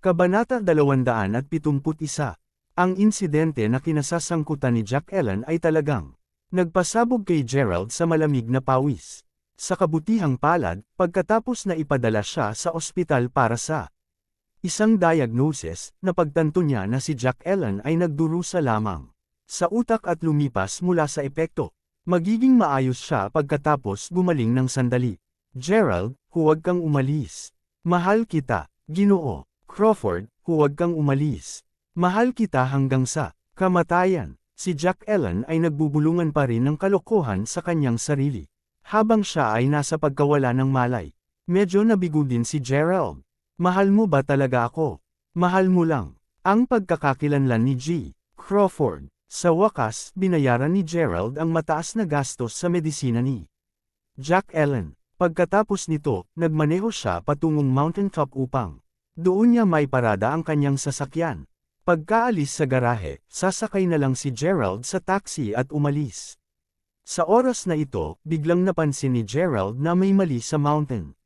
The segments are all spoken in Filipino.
Kabanata 271. Ang insidente na kinasasangkutan ni Jack Ellen ay talagang nagpasabog kay Gerald sa malamig na pawis. Sa kabutihang palad, pagkatapos na ipadala siya sa ospital para sa isang diagnosis, napagtanto niya na si Jack Ellen ay nagdurusa lamang sa utak at lumipas mula sa epekto. Magiging maayos siya pagkatapos gumaling ng sandali. Gerald, huwag kang umalis. Mahal kita, Ginoo. Crawford, huwag kang umalis. Mahal kita hanggang sa kamatayan. Si Jack Ellen ay nagbubulungan pa rin ng kalokohan sa kanyang sarili. Habang siya ay nasa pagkawala ng malay, medyo nabigo din si Gerald. Mahal mo ba talaga ako? Mahal mo lang. Ang pagkakakilanlan ni G. Crawford. Sa wakas, binayaran ni Gerald ang mataas na gastos sa medisina ni Jack Ellen. Pagkatapos nito, nagmaneho siya patungong mountaintop upang doon niya may parada ang kanyang sasakyan. Pagkaalis sa garahe, sasakay na lang si Gerald sa taxi at umalis. Sa oras na ito, biglang napansin ni Gerald na may mali sa mountain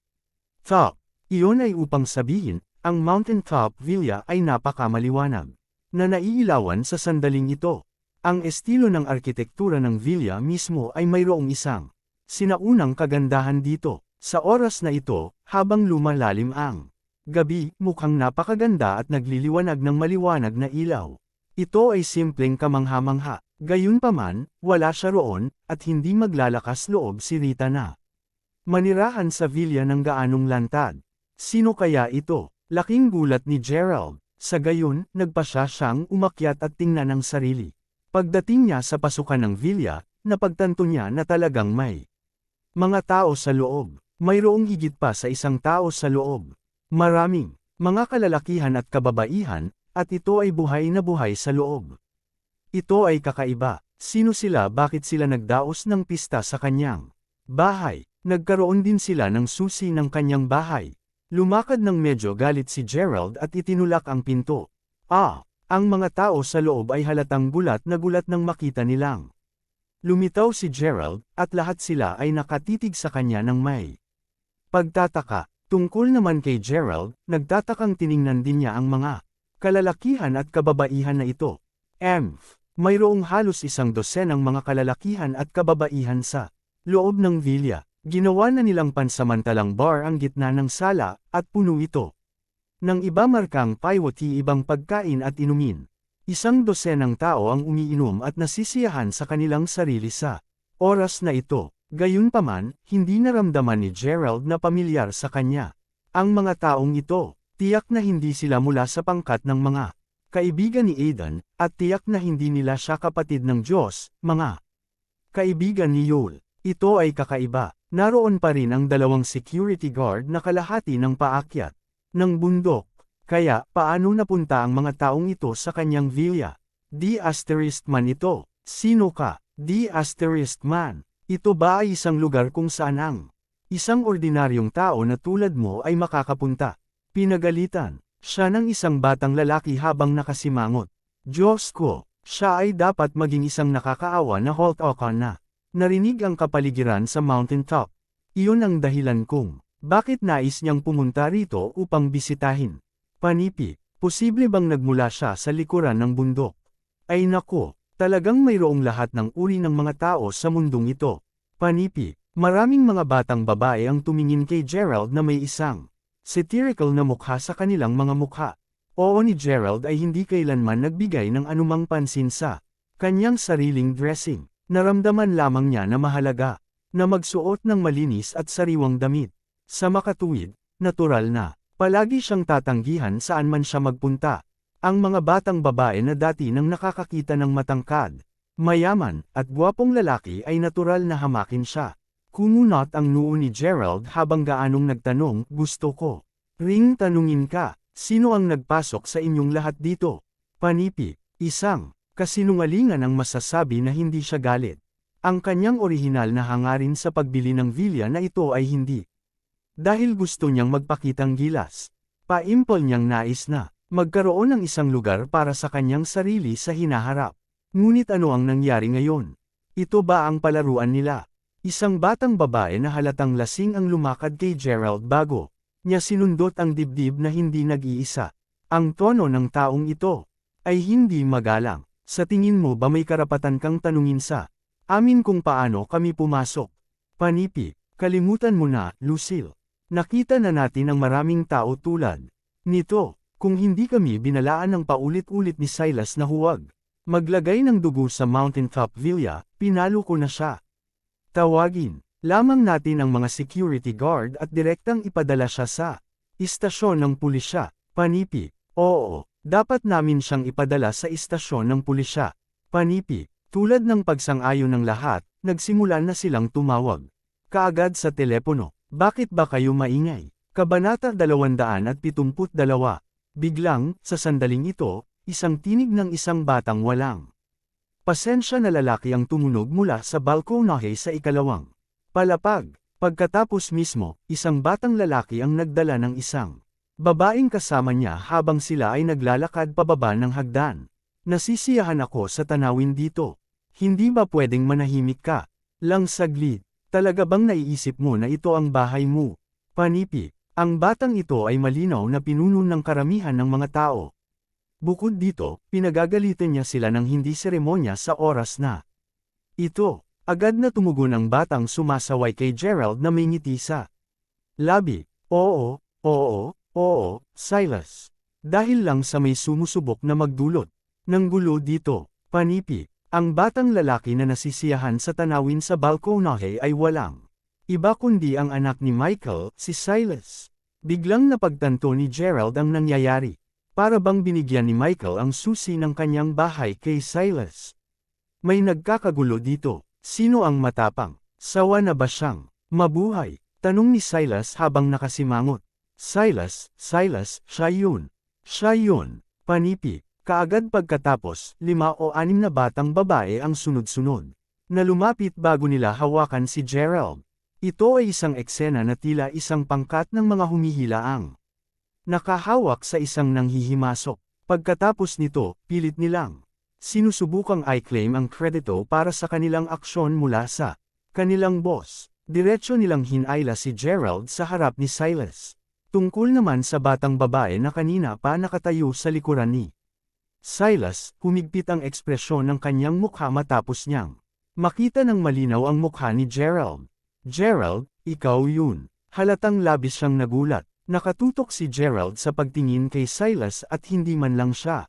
top. Iyon ay upang sabihin, ang mountaintop villa ay napakamaliwanag na naiilawan sa sandaling ito. Ang estilo ng arkitektura ng villa mismo ay mayroong isang sinaunang kagandahan dito. Sa oras na ito, habang lumalalim ang gabi, mukhang napakaganda at nagliliwanag ng maliwanag na ilaw. Ito ay simpleng kamangha-mangha. Gayunpaman, wala siya roon, at hindi maglalakas loob si Rita na manirahan sa villa ng gaanong lantad. Sino kaya ito? Laking gulat ni Gerald. Sa gayon, nagpasya siyang umakyat at tingnan ang sarili. Pagdating niya sa pasukan ng villa, napagtanto niya na talagang may mga tao sa loob. Mayroong higit pa sa isang tao sa loob. Maraming mga kalalakihan at kababaihan, at ito ay buhay na buhay sa loob. Ito ay kakaiba. Sino sila? Bakit sila nagdaos ng pista sa kanyang bahay? Nagkaroon din sila ng susi ng kanyang bahay. Lumakad ng medyo galit si Gerald at itinulak ang pinto. Ang mga tao sa loob ay halatang gulat nang makita nilang lumitaw si Gerald, at lahat sila ay nakatitig sa kanya ng may pagtataka. Tungkol naman kay Gerald, nagtatakang tiningnan din niya ang mga kalalakihan at kababaihan na ito. Mayroong halos 100 mga kalalakihan at kababaihan sa loob ng villa. Ginawa na nilang pansamantalang bar ang gitna ng sala, at puno ito ng iba markang paiwati, ibang pagkain at inumin. 100 tao ang umiinom at nasisiyahan sa kanilang sarili sa oras na ito. Gayunpaman, hindi naramdaman ni Gerald na pamilyar sa kanya ang mga taong ito. Tiyak na hindi sila mula sa pangkat ng mga kaibigan ni Aidan, at tiyak na hindi nila siya kapatid ng Diyos, mga kaibigan ni Yoel. Ito ay kakaiba. Naroon pa rin ang 2 security guard na kalahati ng paakyat ng bundok. Kaya, paano napunta ang mga taong ito sa kanyang villa? D*man ito. Sino ka? D*man. Ito ba ay isang lugar kung saan ang isang ordinaryong tao na tulad mo ay makakapunta? Pinagalitan siya ng isang batang lalaki habang nakasimangot. Diyos ko, siya ay dapat maging isang nakakaawa na Hulk-Hogan na narinig ang kapaligiran sa mountaintop. Iyon ang dahilan kung bakit nais niyang pumunta rito upang bisitahin. Panipi, posible bang nagmula siya sa likuran ng bundok? Ay nako, talagang mayroong lahat ng uri ng mga tao sa mundong ito. Panipi, maraming mga batang babae ang tumingin kay Gerald na may isang satirical na mukha sa kanilang mga mukha. Oo, ni Gerald ay hindi kailanman nagbigay ng anumang pansin sa kanyang sariling dressing. Naramdaman lamang niya na mahalaga na magsuot ng malinis at sariwang damit. Sa makatuwid, natural na palagi siyang tatanggihan saan man siya magpunta. Ang mga batang babae na dati nang nakakakita ng matangkad, mayaman, at gwapong lalaki ay natural na hamakin siya. Kumunot ang noo ni Gerald habang gaanong nagtanong, gusto ko ring tanungin ka, sino ang nagpasok sa inyong lahat dito? Panipi, isang kasinungalingan ang masasabi na hindi siya galit. Ang kanyang orihinal na hangarin sa pagbili ng villa na ito ay hindi dahil gusto niyang magpakitang gilas. Paimpol niyang nais na magkaroon ng isang lugar para sa kanyang sarili sa hinaharap. Ngunit ano ang nangyari ngayon? Ito ba ang palaruan nila? Isang batang babae na halatang lasing ang lumakad kay Gerald bago niya sinundot ang dibdib na hindi nag-iisa. Ang tono ng taong ito ay hindi magalang. Sa tingin mo ba may karapatan kang tanungin sa amin kung paano kami pumasok? Panipi, kalimutan mo na, Lucille. Nakita na natin ang maraming tao tulad nito. Kung hindi kami binalaan ng paulit-ulit ni Silas na huwag maglagay ng dugo sa Mountaintop Villa, pinalo ko na siya. Tawagin lamang natin ang mga security guard at direktang ipadala siya sa istasyon ng pulisya. Panipi, oo. Dapat namin siyang ipadala sa istasyon ng pulisya. Panipi, tulad ng pagsang-ayon ng lahat, nagsimula na silang tumawag kaagad sa telepono. Bakit ba kayo maingay? Kabanata 272. Biglang, sa sandaling ito, isang tinig ng isang batang walang pasensya na lalaki ang tumunog mula sa balkonahe sa ikalawang palapag. Pagkatapos mismo, isang batang lalaki ang nagdala ng isang babaeng kasama niya habang sila ay naglalakad pababa ng hagdan. Nasisiyahan ako sa tanawin dito. Hindi ba pwedeng manahimik ka? Lang saglit, talaga bang naiisip mo na ito ang bahay mo? Panipi, ang batang ito ay malinaw na pinuno ng karamihan ng mga tao. Bukod dito, pinagagalitan niya sila ng hindi seremonya sa oras na ito. Agad na tumugon ang batang sumasaway kay Gerald na may ngiti sa labi. Oo, oo. Oo, Silas. Dahil lang sa may sumusubok na magdulot ng gulo dito. Panipi, ang batang lalaki na nasisiyahan sa tanawin sa balkonahe ay walang iba kundi ang anak ni Michael, si Silas. Biglang napagtanto ni Gerald ang nangyayari. Para bang binigyan ni Michael ang susi ng kanyang bahay kay Silas. May nagkakagulo dito. Sino ang matapang? Sawa na ba siyang mabuhay? Tanong ni Silas habang nakasimangot. Silas, siya yun. Siya yun. Panipi, kaagad pagkatapos, 5 o 6 na batang babae ang sunod-sunod na lumapit bago nila hawakan si Gerald. Ito ay isang eksena na tila isang pangkat ng mga humihilaang nakahawak sa isang nanghihimasok. Pagkatapos nito, pilit nilang sinusubukang i-claim ang kredito para sa kanilang aksyon mula sa kanilang boss. Diretso nilang hinayla si Gerald sa harap ni Silas. Tungkol naman sa batang babae na kanina pa nakatayo sa likuran ni Silas, humigpit ang ekspresyon ng kanyang mukha matapos niyang makita ng malinaw ang mukha ni Gerald. Gerald, ikaw yun. Halatang labis siyang nagulat. Nakatutok si Gerald sa pagtingin kay Silas at hindi man lang siya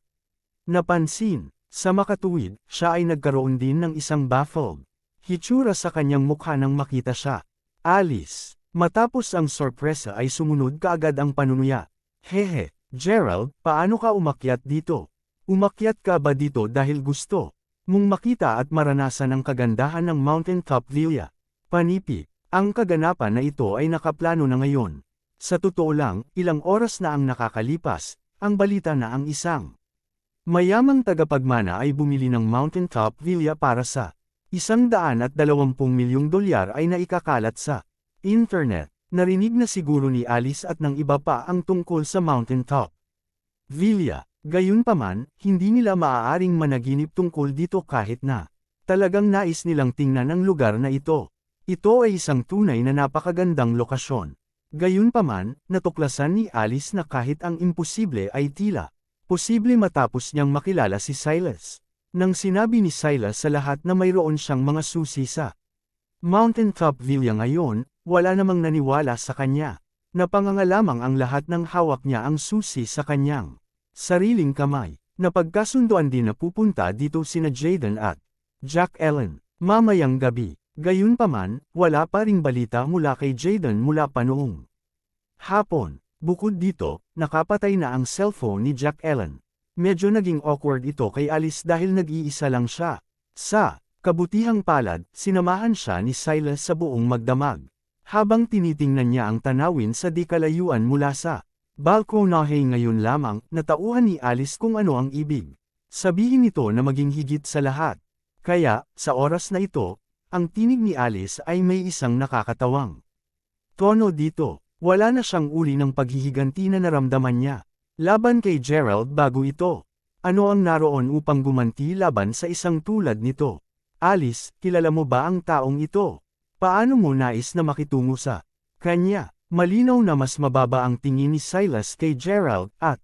napansin. Sa makatuwid, siya ay nagkaroon din ng isang baffled hitsura sa kanyang mukha nang makita siya. Alice. Matapos ang sorpresa ay sumunod kaagad ang panunuya. Hehe, Gerald, paano ka umakyat dito? Umakyat ka ba dito dahil gusto mong makita at maranasan ang kagandahan ng Mountaintop Villa? Panipi, ang kaganapan na ito ay nakaplano na ngayon. Sa totoo lang, ilang oras na ang nakakalipas, ang balita na ang isang mayamang tagapagmana ay bumili ng Mountaintop Villa para sa $120 milyong ay naikakalat sa internet. Narinig na siguro ni Alice at ng iba pa ang tungkol sa Mountaintop Villa. Gayunpaman, hindi nila maaaring managinip tungkol dito kahit na talagang nais nilang tingnan ang lugar na ito. Ito ay isang tunay na napakagandang lokasyon. Gayunpaman, natuklasan ni Alice na kahit ang imposible ay tila posible matapos niyang makilala si Silas. Nang sinabi ni Silas sa lahat na mayroon siyang mga susi sa Mountaintop Villa ngayon, wala namang naniwala sa kanya. Napangangalamang ang lahat ng hawak niya ang susi sa kanyang sariling kamay. Napagkasunduan din na pupunta dito sina Jaden at Jack Ellen mamayang gabi. Gayunpaman, wala pa ring balita mula kay Jaden mula pa noong hapon. Bukod dito, nakapatay na ang cellphone ni Jack Ellen. Medyo naging awkward ito kay Alice dahil nag-iisa lang siya. Sa kabutihang palad, sinamahan siya ni Silas sa buong magdamag. Habang tinitingnan niya ang tanawin sa di kalayuan mula sa balkonahe ngayon lamang, natauhan ni Alice kung ano ang ibig sabihin nito na maging higit sa lahat. Kaya, sa oras na ito, ang tinig ni Alice ay may isang nakakatawang tono dito. Wala na siyang uri ng paghihiganti na naramdaman niya laban kay Gerald bago ito. Ano ang naroon upang gumanti laban sa isang tulad nito? Alice, kilala mo ba ang taong ito? Paano mo nais na makitungo sa kanya? Malinaw na mas mababa ang tingin ni Silas kay Gerald at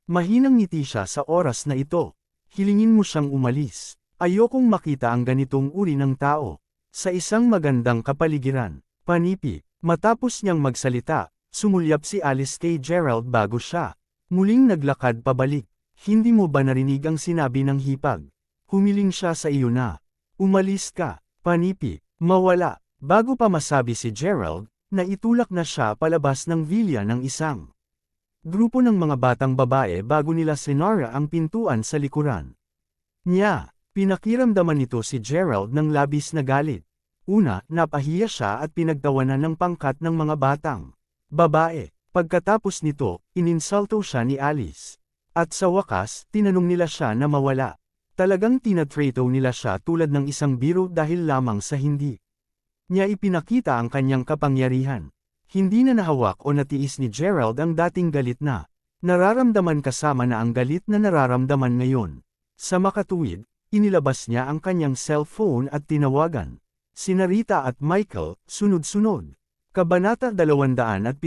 Mahinang ngiti siya sa oras na ito. Hilingin mo siyang umalis. Ayokong makita ang ganitong uri ng tao. Sa isang magandang kapaligiran. Panipi. Matapos niyang magsalita, sumulyap si Alice kay Gerald bago siya. Muling naglakad pabalik. Hindi mo ba narinig ang sinabi ng hipag? Humiling siya sa iyo na. Umalis ka. Panipi. Mawala. Bago pa masabi si Gerald, naitulak na siya palabas ng villa ng isang grupo ng mga batang babae bago nila sinara ang pintuan sa likuran niya. Pinakiramdaman nito si Gerald ng labis na galit. Una, napahiya siya at pinagtawanan ng pangkat ng mga batang babae. Pagkatapos nito, ininsulto siya ni Alice. At sa wakas, tinanong nila siya na mawala. Talagang tinatrato nila siya tulad ng isang biro dahil lamang sa hindi niya ipinakita ang kanyang kapangyarihan. Hindi na nahawak o natiis ni Gerald ang dating galit na nararamdaman kasama na ang galit na nararamdaman ngayon. Sa makatuwid, inilabas niya ang kanyang cellphone at tinawagan sina Rita at Michael, sunod-sunod. Kabanata 273.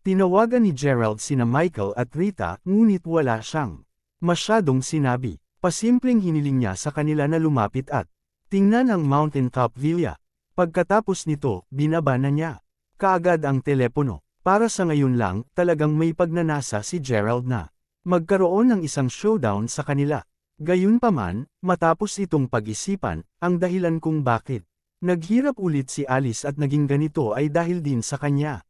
Tinawagan ni Gerald sina Michael at Rita, ngunit wala siyang masyadong sinabi. Pasimpleng hiniling niya sa kanila na lumapit at tingnan ang mountaintop villa. Pagkatapos nito, binaba na niya kaagad ang telepono. Para sa ngayon lang, talagang may pagnanasa si Gerald na magkaroon ng isang showdown sa kanila. Gayunpaman, matapos itong pag-isipan, ang dahilan kung bakit naghirap ulit si Alice at naging ganito ay dahil din sa kanya.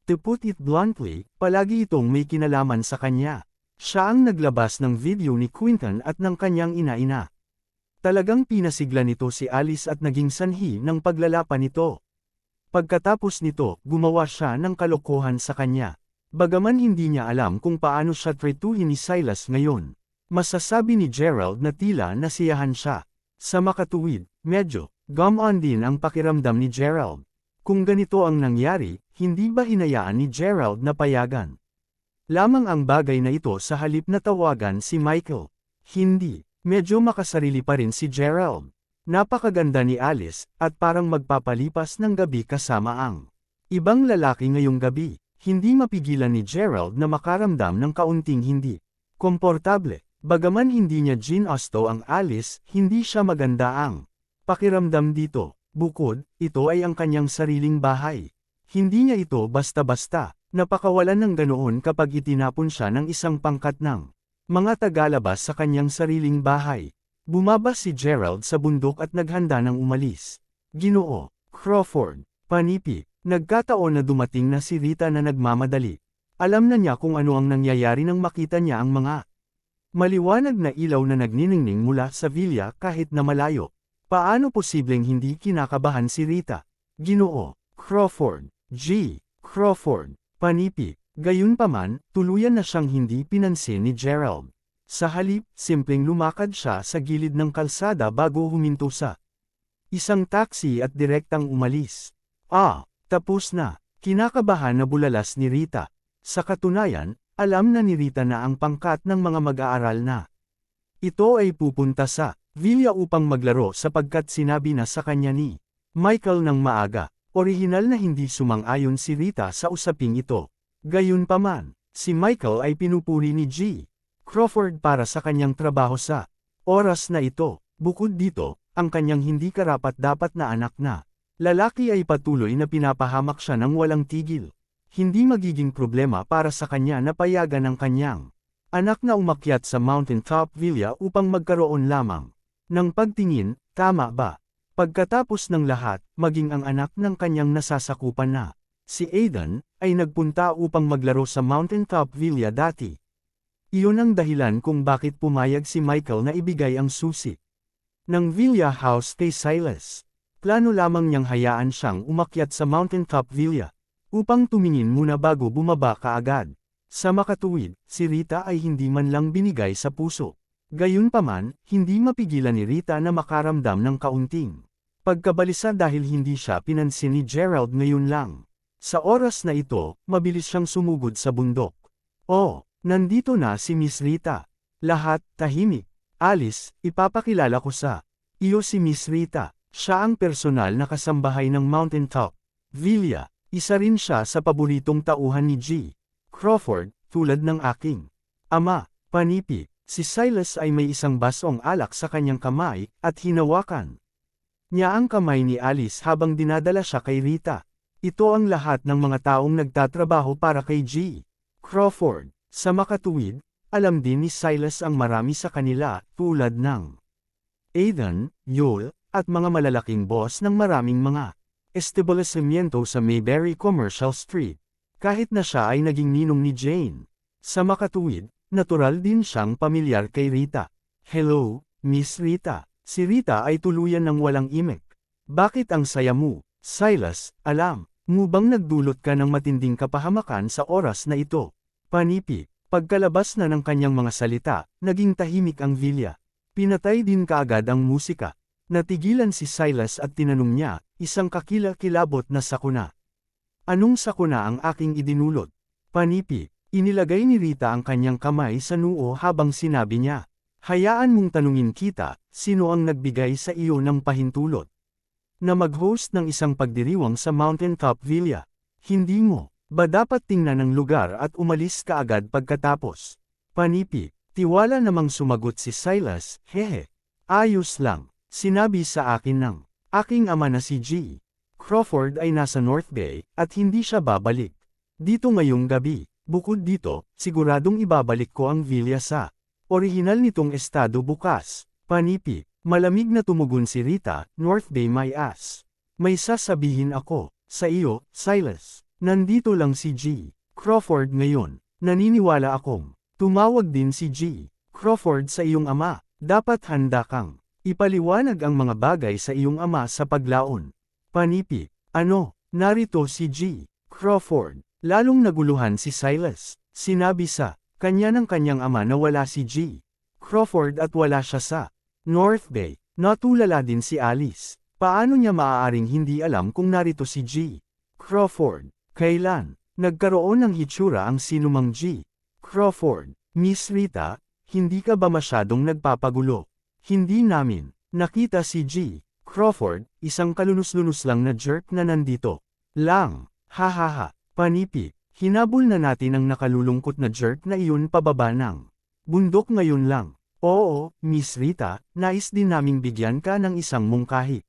To put it bluntly, palagi itong may kinalaman sa kanya. Siya ang naglabas ng video ni Quinton at ng kanyang ina-ina. Talagang pinasigla nito si Alice at naging sanhi ng paglalapan nito. Pagkatapos nito, gumawa siya ng kalokohan sa kanya. Bagaman hindi niya alam kung paano siya tretuhin ni Silas ngayon. Masasabi ni Gerald na tila nasiyahan siya. Sa makatuwid, medyo gumon din ang pakiramdam ni Gerald. Kung ganito ang nangyari, hindi ba hinayaan ni Gerald na payagan lamang ang bagay na ito sa halip na tawagan si Michael? Hindi. Medyo makasarili pa rin si Gerald. Napakaganda ni Alice, at parang magpapalipas ng gabi kasama ang ibang lalaki ngayong gabi. Hindi mapigilan ni Gerald na makaramdam ng kaunting hindi komportable. Bagaman hindi niya ginusto ang Alice, hindi siya maganda ang pakiramdam dito. Bukod, ito ay ang kanyang sariling bahay. Hindi niya ito basta-basta. Napakawalan ng ganoon kapag itinapon siya ng isang pangkat ng mga tagalabas sa kanyang sariling bahay. Bumaba si Gerald sa bundok at naghanda ng umalis. Ginoo Crawford. Panipi. Nagkataon na dumating na si Rita na nagmamadali. Alam na niya kung ano ang nangyayari nang makita niya ang mga maliwanag na ilaw na nagniningning mula sa villa kahit na malayo. Paano posibleng hindi kinakabahan si Rita? Ginoo Crawford. G. Crawford. Panipi. Gayunpaman, tuluyan na siyang hindi pinansin ni Gerald. Sa halip, simpleng lumakad siya sa gilid ng kalsada bago huminto sa isang taxi at direktang umalis. Tapos na. Kinakabahan na bulalas ni Rita. Sa katunayan, alam na ni Rita na ang pangkat ng mga mag-aaral na ito ay pupunta sa villa upang maglaro sapagkat sinabi na sa kanya ni Michael ng maaga. Orihinal na hindi sumang-ayon si Rita sa usaping ito. Gayunpaman, si Michael ay pinupuri ni G. Crawford para sa kanyang trabaho sa oras na ito. Bukod dito, ang kanyang hindi karapat-dapat na anak na lalaki ay patuloy na pinapahamak siya ng walang tigil. Hindi magiging problema para sa kanya na payagan ang kanyang anak na umakyat sa mountaintop villa upang magkaroon lamang ng pagtingin, tama ba? Pagkatapos ng lahat, maging ang anak ng kanyang nasasakupan na si Aidan, ay nagpunta upang maglaro sa mountaintop villa dati. Iyon ang dahilan kung bakit pumayag si Michael na ibigay ang susi ng villa house kay Silas. Plano lamang niyang hayaan siyang umakyat sa mountaintop villa upang tumingin muna bago bumaba kaagad. Sa makatuwid, si Rita ay hindi man lang binigay sa puso. Gayunpaman, hindi mapigilan ni Rita na makaramdam ng kaunting pagkabalisa dahil hindi siya pinansin ni Gerald ngayon lang. Sa oras na ito, mabilis siyang sumugod sa bundok. Nandito na si Miss Rita. Lahat, tahimik. Alice, ipapakilala ko sa iyo si Miss Rita. Siya ang personal na kasambahay ng mountaintop villa. Isa rin siya sa paboritong tauhan ni G. Crawford, tulad ng aking Ama, panipi, si Silas ay may isang basong alak sa kanyang kamay, at hinawakan niya ang kamay ni Alice habang dinadala siya kay Rita. Ito ang lahat ng mga taong nagtatrabaho para kay G. Crawford. Sa makatuwid, alam din ni Silas ang marami sa kanila, tulad ng Aidan, Yule, at mga malalaking boss ng maraming mga establishmento sa Mayberry Commercial Street. Kahit na siya ay naging ninong ni Jane. Sa makatuwid, natural din siyang pamilyar kay Rita. Hello, Miss Rita. Si Rita ay tuluyan ng walang imik. Bakit ang saya mo, Silas? Alam mo bang nagdulot ka ng matinding kapahamakan sa oras na ito? Panipi, pagkalabas na ng kanyang mga salita, naging tahimik ang villa. Pinatay din kaagad ang musika. Natigilan si Silas at tinanong niya, isang kakilakilabot na sakuna. Anong sakuna ang aking idinulot? Panipi, inilagay ni Rita ang kanyang kamay sa noo habang sinabi niya, hayaan mong tanungin kita, sino ang nagbigay sa iyo ng pahintulot na mag-host ng isang pagdiriwang sa Mountain Top Villa? Hindi mo ba dapat tingnan ang lugar at umalis ka agad pagkatapos? Panipi, tiwala namang sumagot si Silas, hehe. Ayos lang, sinabi sa akin ng aking ama na si G. Crawford ay nasa North Bay, at hindi siya babalik dito ngayong gabi. Bukod dito, siguradong ibabalik ko ang villa sa orihinal nitong estado bukas. Panipi, malamig na tumugon si Rita, North Bay my ass. May sasabihin ako sa iyo, Silas. Nandito lang si G. Crawford ngayon. Naniniwala akong tumawag din si G. Crawford sa iyong ama. Dapat handa kang ipaliwanag ang mga bagay sa iyong ama sa paglaon. Panipi, ano, narito si G. Crawford. Lalong naguluhan si Silas. Sinabi sa kanya ng kanyang ama na wala si G. Crawford at wala siya sa North Bay. Natulala din si Alice. Paano niya maaaring hindi alam kung narito si G. Crawford? Kailan nagkaroon ng hitsura ang sinumang G. Crawford? Miss Rita, hindi ka ba masyadong nagpapagulo? Hindi namin nakita si G. Crawford, isang kalunus-lunus lang na jerk na nandito lang. Hahaha. Panipi, hinabol na natin ang nakalulungkot na jerk na iyon pababa ng bundok ngayon lang. Oo, Miss Rita, nais din naming bigyan ka ng isang mungkahi.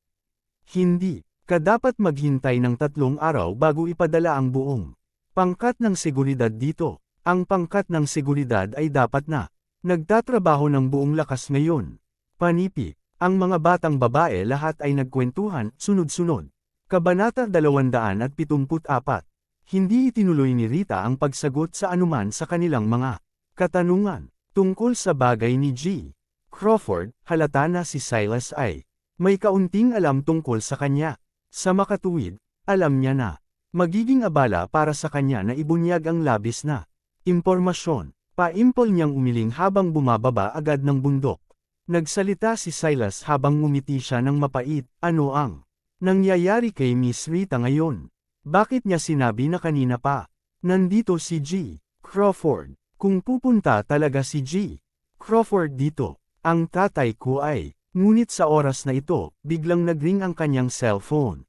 Hindi ka dapat maghintay ng 3 araw bago ipadala ang buong pangkat ng seguridad dito. Ang pangkat ng seguridad ay dapat na nagtatrabaho ng buong lakas ngayon. Panipi, ang mga batang babae lahat ay nagkwentuhan, sunod-sunod. Kabanata 274. Hindi itinuloy ni Rita ang pagsagot sa anuman sa kanilang mga katanungan tungkol sa bagay ni G. Crawford. Halata na si Silas ay may kaunting alam tungkol sa kanya. Sa makatuwid, alam niya na magiging abala para sa kanya na ibunyag ang labis na impormasyon. Paimpol niyang umiling habang bumababa agad ng bundok. Nagsalita si Silas habang ngumiti siya ng mapait. Ano ang nangyayari kay Miss Rita ngayon? Bakit niya sinabi na kanina pa nandito si G. Crawford? Kung pupunta talaga si G. Crawford dito, ang tatay ko ay, ngunit sa oras na ito, biglang nagring ang kanyang cellphone.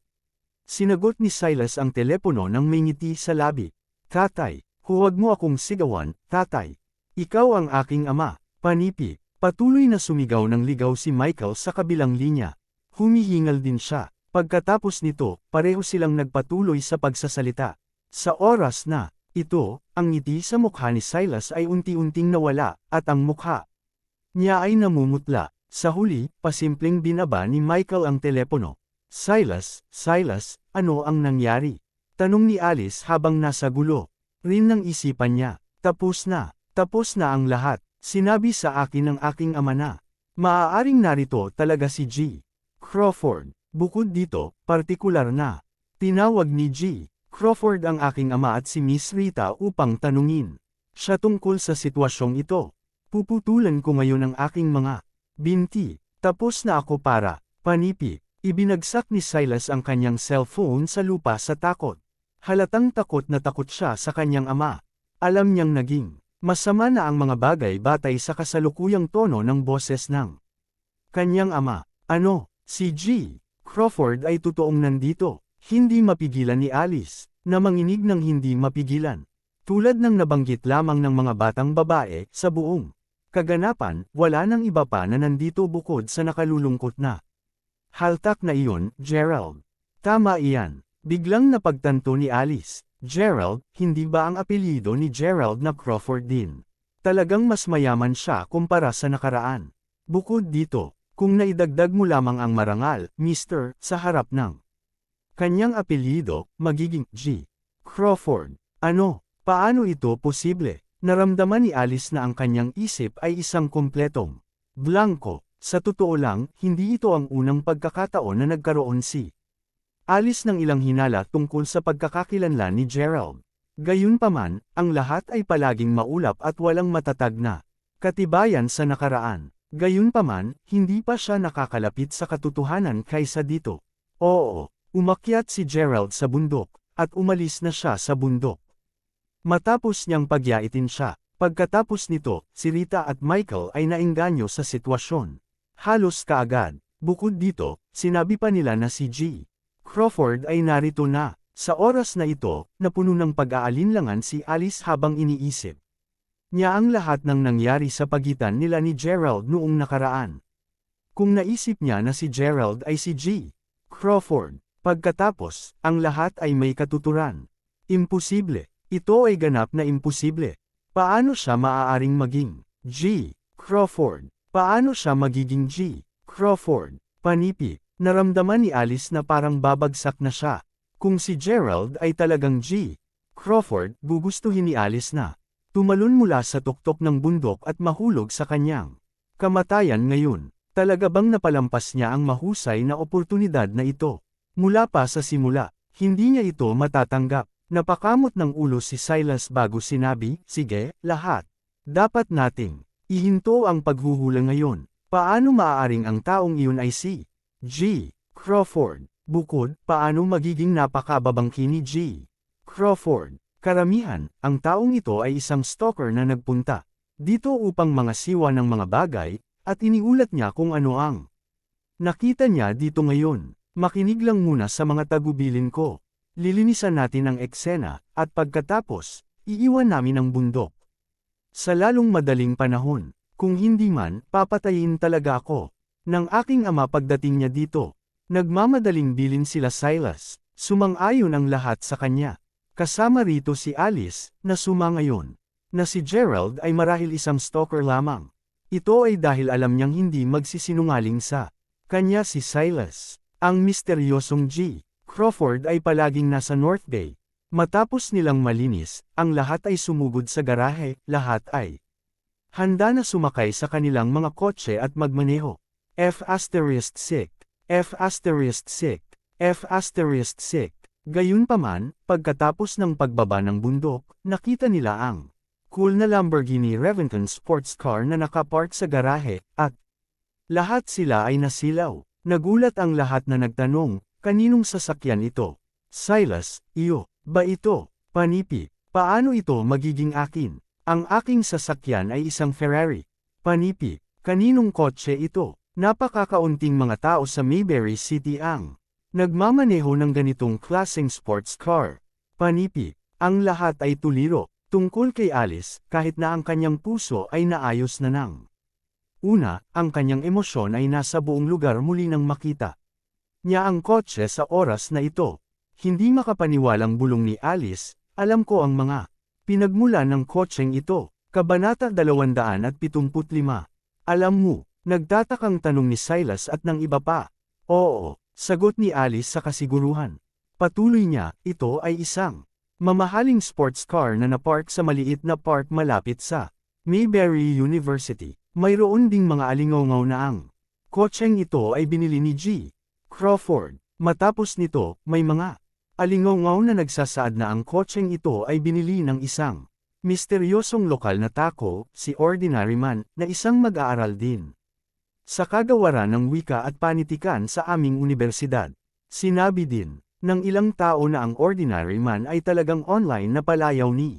Sinagot ni Silas ang telepono nang may ngiti sa labi. Tatay, huwag mo akong sigawan, tatay. Ikaw ang aking ama. Panipi, patuloy na sumigaw ng ligaw si Michael sa kabilang linya. Humihingal din siya. Pagkatapos nito, pareho silang nagpatuloy sa pagsasalita. Sa oras na ito, ang ngiti sa mukha ni Silas ay unti-unting nawala, at ang mukha niya ay namumutla. Sa huli, pasimpleng binaba ni Michael ang telepono. Silas, ano ang nangyari? Tanong ni Alice habang nasa gulo rin ng isipan niya. Tapos na ang lahat. Sinabi sa akin ng aking ama na maaaring narito talaga si G. Crawford. Bukod dito, partikular na tinawag ni G. Crawford ang aking ama at si Miss Rita upang tanungin siya tungkol sa sitwasyong ito. Puputulan ko ngayon ang aking mga binti. Tapos na ako para panipi. Ibinagsak ni Silas ang kanyang cellphone sa lupa sa takot. Halatang takot na takot siya sa kanyang ama. Alam niyang naging masama na ang mga bagay batay sa kasalukuyang tono ng boses ng kanyang ama. Ano, si G. Crawford ay totoong nandito. Hindi mapigilan ni Alice na manginig ng hindi mapigilan. Tulad ng nabanggit lamang ng mga batang babae, sa buong kaganapan, wala nang iba pa na nandito bukod sa nakalulungkot na haltak na iyon, Gerald. Tama iyan. Biglang napagtanto ni Alice. Gerald, hindi ba ang apelyido ni Gerald na Crawford din? Talagang mas mayaman siya kumpara sa nakaraan. Bukod dito, kung naidagdag mo lamang ang marangal, Mr. sa harap ng kanyang apelyido, magiging G. Crawford. Ano? Paano ito posible? Naramdaman ni Alice na ang kanyang isip ay isang kumpletong blanko. Sa totoo lang, hindi ito ang unang pagkakataon na nagkaroon si Alice ng ilang hinala tungkol sa pagkakakilanlan ni Gerald. Gayunpaman, ang lahat ay palaging maulap at walang matatag na katibayan sa nakaraan. Gayunpaman, hindi pa siya nakakalapit sa katotohanan kaysa dito. Oo, umakyat si Gerald sa bundok, at umalis na siya sa bundok. Matapos niyang pagyaitin siya, pagkatapos nito, si Rita at Michael ay naengganyo sa sitwasyon. Halos kaagad. Bukod dito, sinabi pa nila na si G. Crawford ay narito na. Sa oras na ito, napuno ng pag-aalinlangan si Alice habang iniisip niya ang lahat ng nangyari sa pagitan nila ni Gerald noong nakaraan. Kung naisip niya na si Gerald ay si G. Crawford, pagkatapos, ang lahat ay may katuturan. Imposible. Ito ay ganap na imposible. Paano siya maaaring maging G. Crawford? Paano siya magiging G. Crawford? Panipi, naramdaman ni Alice na parang babagsak na siya. Kung si Gerald ay talagang G. Crawford, gugustuhin ni Alice na tumalon mula sa tuktok ng bundok at mahulog sa kanyang kamatayan ngayon. Talaga bang napalampas niya ang mahusay na oportunidad na ito? Mula pa sa simula, hindi niya ito matatanggap. Napakamot ng ulo si Silas bago sinabi, sige, lahat. Dapat nating ihinto ang paghuhula ngayon. Paano maaaring ang taong iyon ay si G. Crawford? Bukod, paano magiging napakababangki ni G. Crawford? Karamihan, ang taong ito ay isang stalker na nagpunta dito upang mga siwa ng mga bagay, at iniulat niya kung ano ang nakita niya dito ngayon. Makinig lang muna sa mga tagubilin ko. Lilinisan natin ang eksena, at pagkatapos, iiwan namin ang bundok. Sa lalong madaling panahon, kung hindi man, papatayin talaga ako ng aking ama pagdating niya dito. Nagmamadaling bilin sila Silas, sumang-ayon ang lahat sa kanya. Kasama rito si Alice, na sumangayon, na si Gerald ay marahil isang stalker lamang. Ito ay dahil alam niyang hindi magsisinungaling sa kanya si Silas. Ang misteryosong G. Crawford ay palaging nasa North Bay. Matapos nilang malinis, ang lahat ay sumugod sa garahe, lahat ay handa na sumakay sa kanilang mga kotse at magmaneho. F***sick. F***sick. F***sick. Gayunpaman, pagkatapos ng pagbaba ng bundok, nakita nila ang cool na Lamborghini Reventon sports car na nakapark sa garahe, at lahat sila ay nasilaw. Nagulat ang lahat na nagtanong, kaninong sasakyan ito? Silas, iyo ba ito? Panipi, paano ito magiging akin? Ang aking sasakyan ay isang Ferrari. Panipi, kaninong kotse ito? Napakakaunting mga tao sa Mayberry City ang nagmamaneho ng ganitong klaseng sports car. Panipi, ang lahat ay tuliro. Tungkol kay Alice, kahit na ang kanyang puso ay naayos na ng una, ang kanyang emosyon ay nasa buong lugar muli nang makita niya ang kotse sa oras na ito. Hindi makapaniwalang bulong ni Alice, alam ko ang mga pinagmula ng kotseng ito. Kabanata 275. Alam mo, nagtatakang tanong ni Silas at ng iba pa. Oo, sagot ni Alice sa kasiguruhan. Patuloy niya, ito ay isang mamahaling sports car na napark sa maliit na park malapit sa Mayberry University. Mayroon ding mga alingaw na ang kotseng ito ay binili ni G. Crawford. Matapos nito, may mga alingaw na nagsasaad na ang kotseng ito ay binili ng isang misteryosong lokal na tako, si Ordinary Man, na isang mag-aaral din sa kagawaran ng wika at panitikan sa aming universidad. Sinabi din ng ilang tao na ang Ordinary Man ay talagang online na palayaw ni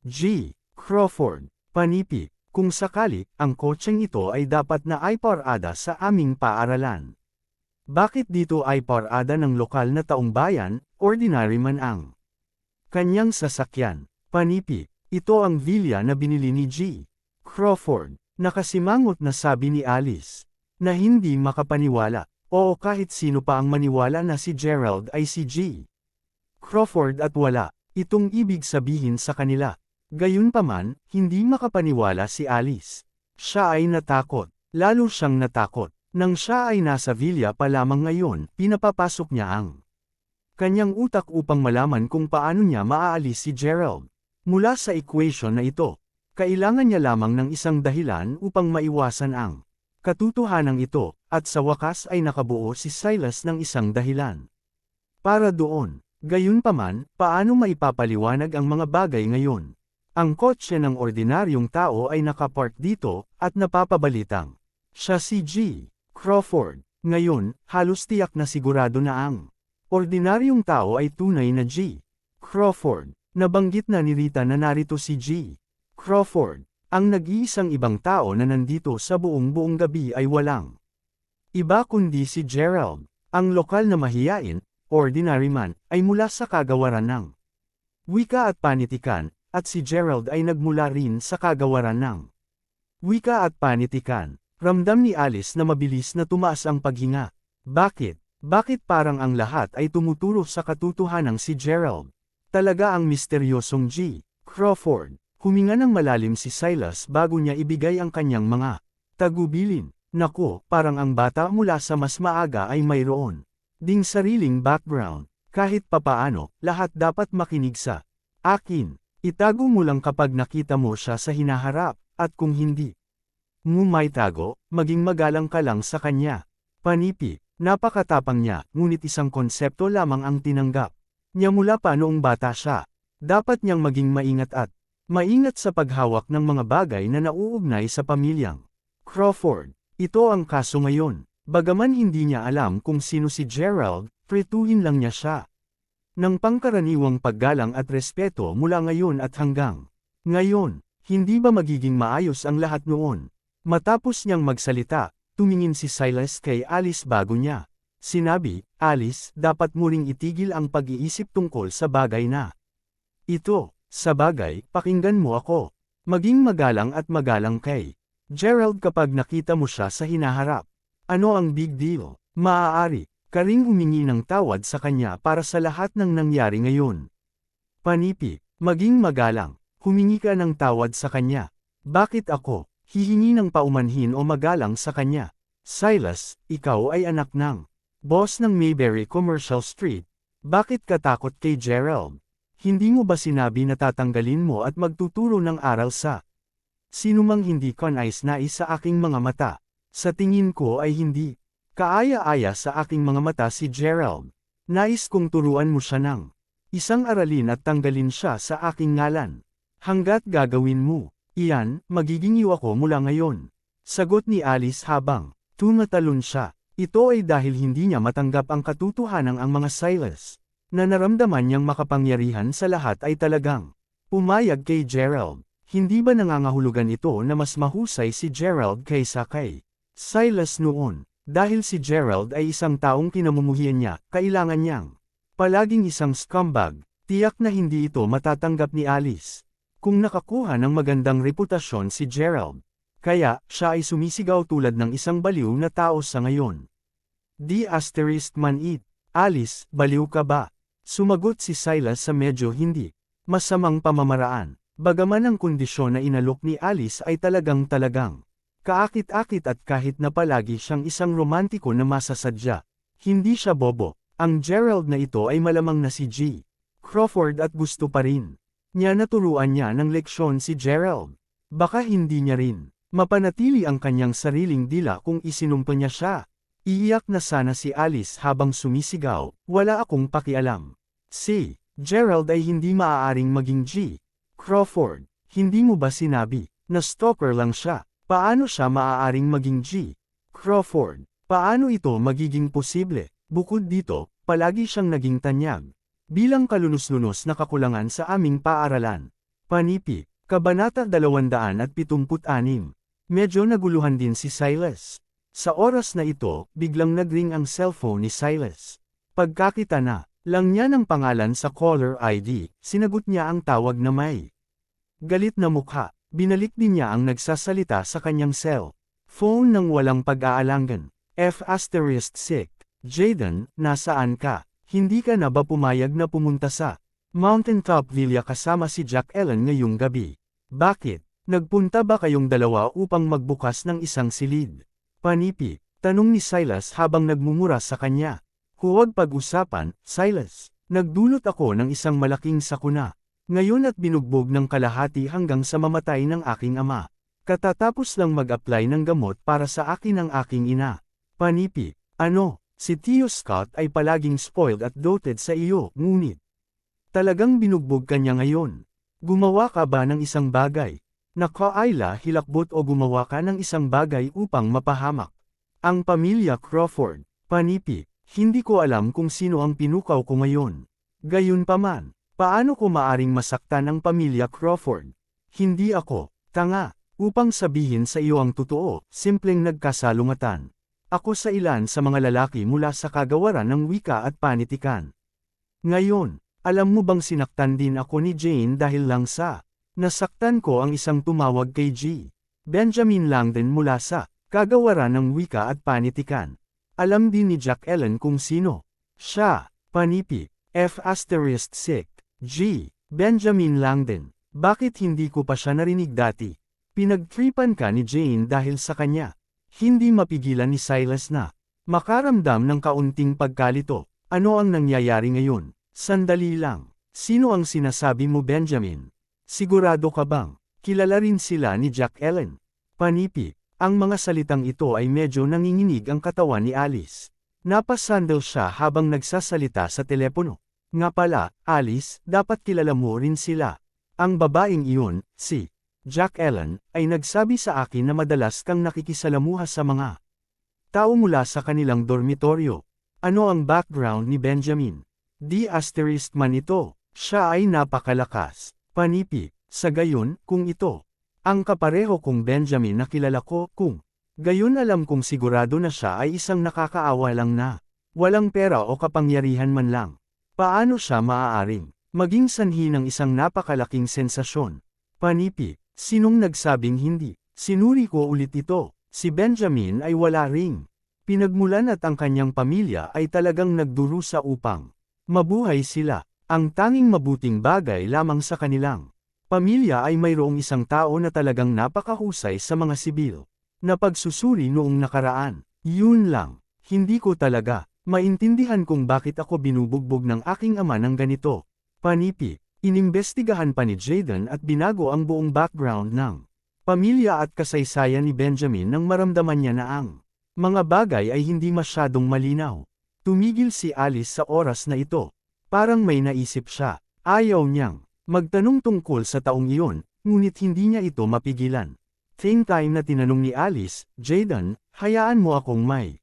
G. Crawford. Panipi, kung sakali, ang kotseng ito ay dapat na ay parada sa aming paaralan. Bakit dito ay parada ng lokal na taong bayan, Ordinary Man ang kanyang sasakyan? Panipi, ito ang villa na binili ni G. Crawford. Nakasimangot na sabi ni Alice. Na hindi makapaniwala. Oo, kahit sino pa ang maniwala na si Gerald ay si G. Crawford at wala itong ibig sabihin sa kanila. Gayunpaman, hindi makapaniwala si Alice. Siya ay natakot. Lalo siyang natakot. Nang siya ay nasa villa pa lamang ngayon, pinapapasok niya ang kanyang utak upang malaman kung paano niya maaalis si Gerald. Mula sa equation na ito, kailangan niya lamang ng isang dahilan upang maiwasan ang katotohanan ito, at sa wakas ay nakabuo si Silas ng isang dahilan. Para doon, gayunpaman, paano maipapaliwanag ang mga bagay ngayon? Ang kotse ng ordinaryong tao ay nakapark dito, at napapabalitang siya si G. Crawford. Ngayon, halos tiyak na sigurado na ang ordinaryong tao ay tunay na G. Crawford. Nabanggit na ni Rita na narito si G. Crawford. Ang nag-iisang ibang tao na nandito sa buong gabi ay walang iba kundi si Gerald. Ang lokal na mahiyain, ordinary man, ay mula sa kagawaran ng wika at panitikan, at si Gerald ay nagmula rin sa kagawaran ng wika at panitikan. Ramdam ni Alice na mabilis na tumaas ang paghinga. Bakit? Bakit parang ang lahat ay tumuturo sa katotohanang si Gerald? Talaga ang misteryosong G. Crawford. Huminga ng malalim si Silas bago niya ibigay ang kanyang mga tagubilin. Nako, parang ang bata mula sa mas maaga ay mayroon ding sariling background. Kahit papaano, lahat dapat makinig sa akin. Itago mo lang kapag nakita mo siya sa hinaharap, at kung hindi mo maitago, maging magalang ka lang sa kanya. Panipi, napakatapang niya, ngunit isang konsepto lamang ang tinanggap niya mula pa noong bata siya. Dapat niyang maging maingat at maingat sa paghawak ng mga bagay na nauugnay sa pamilyang Crawford. Ito ang kaso ngayon. Bagaman hindi niya alam kung sino si Gerald, pretuhin lang niya siya ng pangkaraniwang paggalang at respeto mula ngayon at hanggang ngayon. Hindi ba magiging maayos ang lahat noon? Matapos niyang magsalita, tumingin si Silas kay Alice bago niya sinabi, Alice, dapat mo ring itigil ang pag-iisip tungkol sa bagay na ito. Sa bagay, pakinggan mo ako. Maging magalang at magalang kay Gerald kapag nakita mo siya sa hinaharap. Ano ang big deal? Maaari ka ring humingi ng tawad sa kanya para sa lahat ng nangyari ngayon. Panipi, maging magalang. Humingi ka ng tawad sa kanya. Bakit ako hihingi ng paumanhin o magalang sa kanya? Silas, ikaw ay anak ng boss ng Mayberry Commercial Street. Bakit ka takot kay Gerald? Hindi mo ba sinabi na tatanggalin mo at magtuturo ng aral sa sinumang hindi kanais-nais sa aking mga mata? Sa tingin ko ay hindi kaaya-aya sa aking mga mata si Gerald. Nais kong turuan mo siya ng isang aralin at tanggalin siya sa aking ngalan. Hanggat gagawin mo iyan, magiging iyo ako mula ngayon. Sagot ni Alice habang tumatalon siya. Ito ay dahil hindi niya matanggap ang katotohanan ang mga Silas, na naramdaman niyang makapangyarihan sa lahat ay talagang pumayag kay Gerald. Hindi ba nangangahulugan ito na mas mahusay si Gerald kaysa kay Silas noon? Dahil si Gerald ay isang taong kinamumuhian niya, kailangan niyang palaging isang scumbag. Tiyak na hindi ito matatanggap ni Alice. Kung nakakuha ng magandang reputasyon si Gerald, kaya siya ay sumisigaw tulad ng isang baliw na tao sa ngayon. *man it. Alice, baliw ka ba? Sumagot si Silas sa medyo hindi masamang pamamaraan. Bagaman ang kondisyon na inalok ni Alice ay talagang kaakit-akit at kahit na palagi siyang isang romantiko na masasadya. Hindi siya bobo. Ang Gerald na ito ay malamang na si G. Crawford at gusto pa rin niya naturuan niya ng leksyon si Gerald. Baka hindi niya rin mapanatili ang kanyang sariling dila kung isinumpa niya siya. Iiyak na sana si Alice habang sumisigaw, wala akong pakialam. Si Gerald ay hindi maaaring maging G. Crawford, hindi mo ba sinabi na stalker lang siya? Paano siya maaaring maging G. Crawford? Paano ito magiging posible? Bukod dito, palagi siyang naging tanyag bilang kalunos-lunos na kakulangan sa aming paaralan. Panipi, Kabanata 276. Medyo naguluhan din si Silas. Sa oras na ito, biglang nagring ang cellphone ni Silas. Pagkakita na lang niya ng pangalan sa caller ID, sinagot niya ang tawag na may galit na mukha. Binalik din niya ang nagsasalita sa kanyang cell phone nang walang pag-aalangan. F***sick. Jaden, nasaan ka? Hindi ka na ba pumayag na pumunta sa Mountaintop Villa kasama si Jack Ellen ngayong gabi? Bakit? Nagpunta ba kayong dalawa upang magbukas ng isang silid? Panipi, tanong ni Silas habang nagmumura sa kanya. Huwag pag-usapan, Silas. Nagdulot ako ng isang malaking sakuna. Ngayon at binugbog ng kalahati hanggang sa mamatay ng aking ama. Katatapos lang mag-apply ng gamot para sa akin ng aking ina. Panipi, ano, si Tio Scott ay palaging spoiled at doted sa iyo, ngunit talagang binugbog ka niya ngayon. Gumawa ka ba ng isang bagay? Ayla, hilakbot o gumawa ka ng isang bagay upang mapahamak ang pamilya Crawford? Panipi, hindi ko alam kung sino ang pinukaw ko ngayon. Gayunpaman, paano ko maaring masaktan ang pamilya Crawford? Hindi ako tanga upang sabihin sa iyo ang totoo, simpleng nagkasalungatan ako sa ilan sa mga lalaki mula sa kagawaran ng wika at panitikan. Ngayon, alam mo bang sinaktan din ako ni Jane dahil lang sa nasaktan ko ang isang tumawag kay G. Benjamin Langdon mula sa kagawaran ng wika at panitikan. Alam din ni Jack Ellen kung sino siya. Panipi, F***sick. G. Benjamin Langdon. Bakit hindi ko pa siya narinig dati? Pinagtripan ka ni Jane dahil sa kanya. Hindi mapigilan ni Silas na makaramdam ng kaunting pagkalito. Ano ang nangyayari ngayon? Sandali lang. Sino ang sinasabi mo, Benjamin? Sigurado ka bang kilala rin sila ni Jack Ellen? Panipi, ang mga salitang ito ay medyo nanginginig ang katawan ni Alice. Napasandal siya habang nagsasalita sa telepono. Nga pala, Alice, dapat kilala mo rin sila. Ang babaeng iyon, si Jack Ellen, ay nagsabi sa akin na madalas kang nakikisalamuha sa mga tao mula sa kanilang dormitoryo. Ano ang background ni Benjamin? Man ito. Siya ay napakalakas. Panipi, sa gayon, kung ito ang kapareho kong Benjamin na kilala ko, kung gayon alam kong sigurado na siya ay isang nakakaawa lang na walang pera o kapangyarihan man lang. Paano siya maaaring maging sanhi ng isang napakalaking sensasyon? Panipi, sinong nagsabing hindi? Sinuri ko ulit ito. Si Benjamin ay wala ring pinagmulan at ang kanyang pamilya ay talagang nagdurusa upang mabuhay sila. Ang tanging mabuting bagay lamang sa kanilang pamilya ay mayroong isang tao na talagang napakahusay sa mga sibil na pagsusuri noong nakaraan. Yun lang. Hindi ko talaga maintindihan kung bakit ako binubugbog ng aking ama ng ganito. Panipi, inimbestigahan pa ni Jaden at binago ang buong background ng pamilya at kasaysayan ni Benjamin nang maramdaman niya na ang mga bagay ay hindi masyadong malinaw. Tumigil si Alice sa oras na ito. Parang may naisip siya. Ayaw niyang magtanong tungkol sa taong iyon, ngunit hindi niya ito mapigilan. Same time na tinanong ni Alice, Jaden, hayaan mo akong may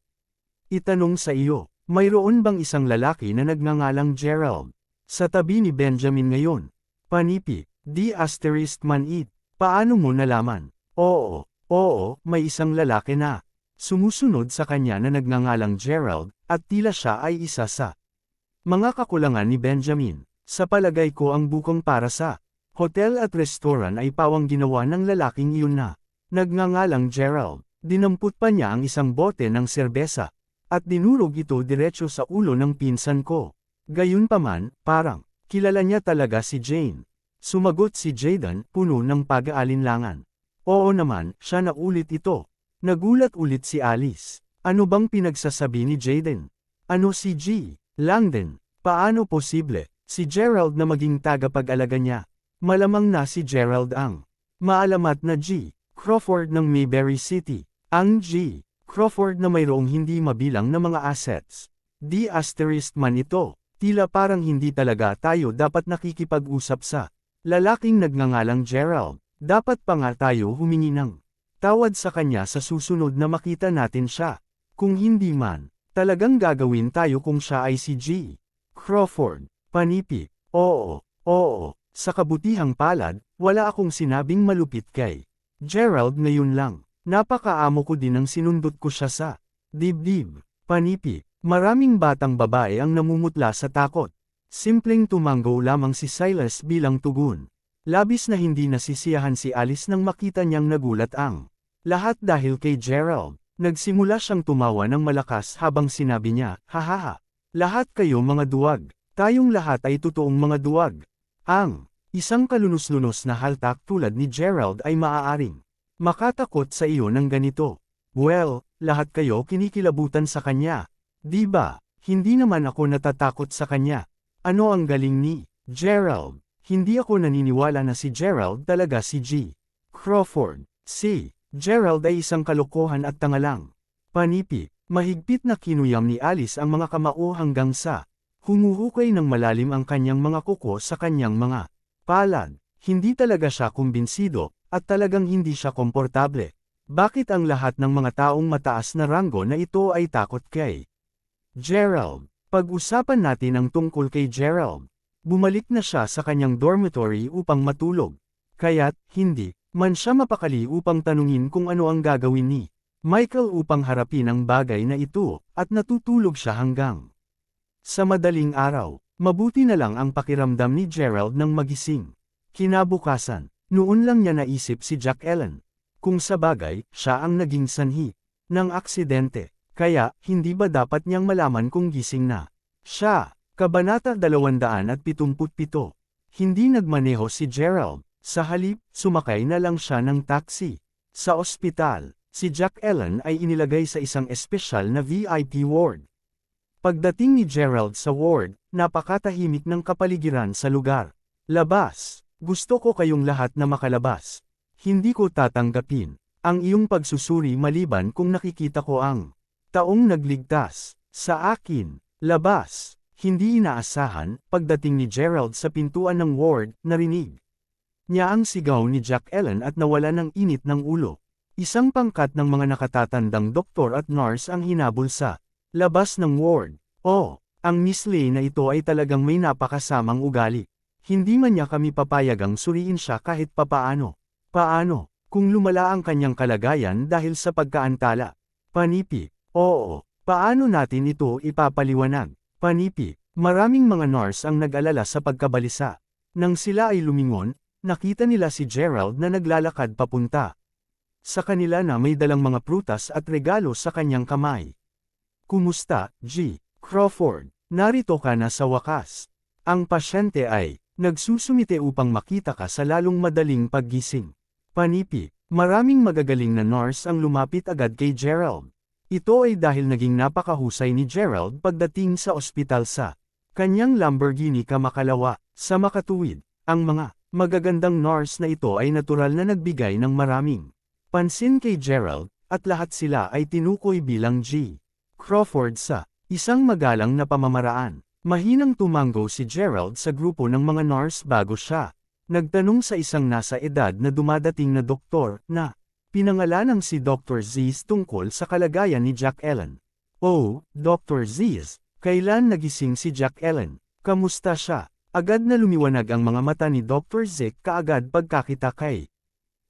itanong sa iyo. Mayroon bang isang lalaki na nagngangalang Gerald sa tabi ni Benjamin ngayon? Panipi, man it. Paano mo nalaman? Oo, may isang lalaki na sumusunod sa kanya na nagngangalang Gerald, at tila siya ay isa sa mga kakulangan ni Benjamin. Sa palagay ko ang bukong para sa hotel at restaurant ay pawang ginawa ng lalaking iyon na nagngangalang Gerald. Dinampot pa niya ang isang bote ng serbesa at dinurog ito diretso sa ulo ng pinsan ko. Gayunpaman, parang kilala niya talaga si Jane. Sumagot si Jaden, puno ng pag-aalinlangan. Oo naman, siya na ulit ito. Nagulat ulit si Alice. Ano bang pinagsasabi ni Jaden? Ano si G. Langdon? Paano posible si Gerald na maging tagapag-alaga niya? Malamang na si Gerald ang maalamat na G. Crawford ng Mayberry City. Ang G. Crawford na mayroong hindi mabilang na mga assets. Man ito. Tila parang hindi talaga tayo dapat nakikipag-usap sa lalaking nagngangalang Gerald. Dapat pa nga tayo humingi ng tawad sa kanya sa susunod na makita natin siya. Kung hindi man, talagang gagawin tayo kung siya ay si G. Crawford. Panipi. Oo. Sa kabutihang palad, wala akong sinabing malupit kay Gerald ngayon lang. Napakaamo ko din ang sinundot ko siya sa dibdib. Panipi. Maraming batang babae ang namumutla sa takot. Simpleng tumanggo lamang si Silas bilang tugon. Labis na hindi nasisiyahan si Alice nang makita niyang nagulat ang lahat dahil kay Gerald. Nagsimula siyang tumawa ng malakas habang sinabi niya, "Hahaha. Lahat kayo mga duwag. Tayong lahat ay totoong mga duwag." Ang isang kalunos-lunos na haltak tulad ni Gerald ay maaaring makatakot sa iyo ng ganito. Well, lahat kayo kinikilabutan sa kanya. Di ba? Hindi naman ako natatakot sa kanya. Ano ang galing ni Gerald? Hindi ako naniniwala na si Gerald talaga si G. Crawford. Si Gerald ay isang kalokohan at tangalang panipi. Mahigpit na kinuyam ni Alice ang mga kamao hanggang sa humuhukay ng malalim ang kanyang mga kuko sa kanyang mga palad. Hindi talaga siya kumbinsido, at talagang hindi siya komportable. Bakit ang lahat ng mga taong mataas na ranggo na ito ay takot kay Gerald? Pag-usapan natin ang tungkol kay Gerald. Bumalik na siya sa kanyang dormitory upang matulog. Kaya't, hindi man siya mapakali upang tanungin kung ano ang gagawin ni Michael upang harapin ang bagay na ito, at natutulog siya hanggang sa madaling araw. Mabuti na lang ang pakiramdam ni Gerald nang magising. Kinabukasan, noon lang niya naisip si Jack Ellen. Kung sa bagay, siya ang naging sanhi ng aksidente. Kaya, hindi ba dapat niyang malaman kung gising na siya? Kabanata 277. Hindi nagmaneho si Gerald. Sa halip, sumakay na lang siya ng taxi. Sa ospital, si Jack Ellen ay inilagay sa isang espesyal na VIP ward. Pagdating ni Gerald sa ward, napakatahimik ng kapaligiran sa lugar. Labas! Gusto ko kayong lahat na makalabas. Hindi ko tatanggapin ang iyong pagsusuri maliban kung nakikita ko ang taong nagligtas sa akin. Labas! Hindi inaasahan, pagdating ni Gerald sa pintuan ng ward, narinig niya ang sigaw ni Jack Ellen at nawala ng init ng ulo. Isang pangkat ng mga nakatatandang doktor at nurse ang hinabol sa labas ng ward. Oh, ang Miss Lay na ito ay talagang may napakasamang ugali. Hindi man niya kami papayagang suriin siya kahit papaano. Paano, kung lumala ang kanyang kalagayan dahil sa pagkaantala? Panipi. Oo, paano natin ito ipapaliwanag? Panipi. Maraming mga nurse ang nag-alala sa pagkabalisa. Nang sila ay lumingon, nakita nila si Gerald na naglalakad papunta sa kanila na may dalang mga prutas at regalo sa kanyang kamay. Kumusta, G. Crawford? Narito ka na sa wakas. Ang pasyente ay nagsusumite upang makita ka sa lalong madaling paggising. Panipi. Maraming magagaling na nurse ang lumapit agad kay Gerald. Ito ay dahil naging napakahusay ni Gerald pagdating sa ospital sa kanyang Lamborghini Kamakalawa. Sa makatuwid, ang mga magagandang nurse na ito ay natural na nagbigay ng maraming pansin kay Gerald, at lahat sila ay tinukoy bilang G. Crawford sa isang magalang na pamamaraan. Mahinang tumanggo si Gerald sa grupo ng mga nurse bago siya nagtanong sa isang nasa edad na dumadating na doktor na pinangalanang si Dr. Ziz tungkol sa kalagayan ni Jack Ellen. Oh, Dr. Ziz, kailan nagising si Jack Ellen? Kamusta siya? Agad na lumiwanag ang mga mata ni Dr. Zick kaagad pagkakita kay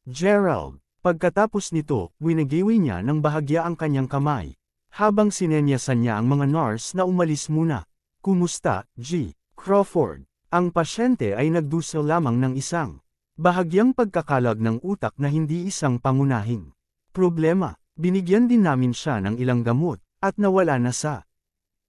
Gerald. Pagkatapos nito, winagiwi niya ng bahagya ang kanyang kamay. Habang sinenyasan niya ang mga nurse na umalis muna. Kumusta, G. Crawford? Ang pasyente ay nagdusel lamang ng isang bahagyang pagkakalag ng utak na hindi isang pangunahing problema. Binigyan din namin siya ng ilang gamot, at nawala na sa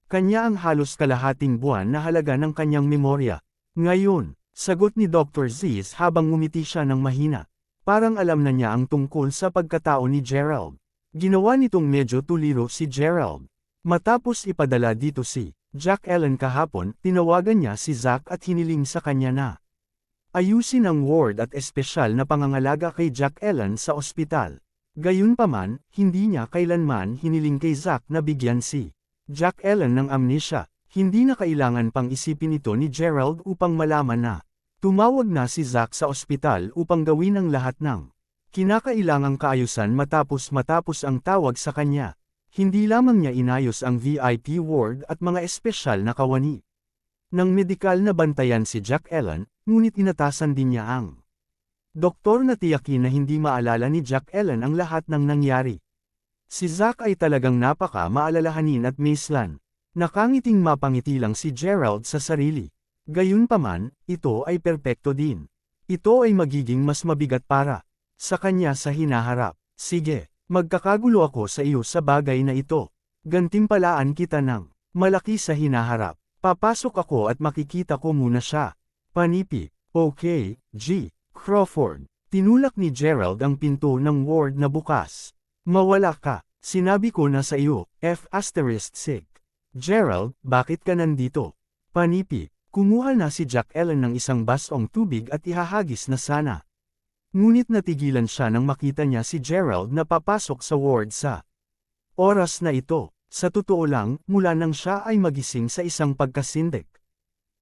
kanya ang halos kalahating buwan na halaga ng kanyang memorya. Ngayon, sagot ni Dr. Ziz habang ngumiti siya ng mahina. Parang alam na niya ang tungkol sa pagkatao ni Gerald. Ginawa nitong medyo tuliro si Gerald. Matapos ipadala dito si Jack Ellen kahapon, tinawagan niya si Zack at hiniling sa kanya na ayusin ang ward at espesyal na pangangalaga kay Jack Ellen sa ospital. Gayunpaman, hindi niya kailanman hiniling kay Zack na bigyan si Jack Ellen ng amnesia. Hindi na kailangan pang isipin ito ni Gerald upang malaman na tumawag na si Zack sa ospital upang gawin ang lahat ng kinakailangang kaayusan matapos ang tawag sa kanya. Hindi lamang niya inayos ang VIP ward at mga espesyal na kawani ng medikal na bantayan si Jack Ellen, ngunit inatasan din niya ang doktor na tiyakin na hindi maalala ni Jack Ellen ang lahat ng nangyari. Si Zack ay talagang napaka-maalalahanin at mislan. Nakangiting mapangiti lang si Gerald sa sarili. Gayunpaman, ito ay perpekto din. Ito ay magiging mas mabigat para sa kanya sa hinaharap. Sige, magkakagulo ako sa iyo sa bagay na ito. Gantimpalaan kita ng malaki sa hinaharap. Papasok ako at makikita ko muna siya. Panipi. Okay, G. Crawford. Tinulak ni Gerald ang pinto ng ward na bukas. Mawala ka. Sinabi ko na sa iyo, F***. Gerald, bakit ka nandito? Panipi. Kumuha na si Jack Ellen ng isang basong tubig at ihahagis na sana. Ngunit natigilan siya nang makita niya si Gerald na papasok sa ward sa oras na ito. Sa totoo lang, mula nang siya ay magising sa isang pagkasindik.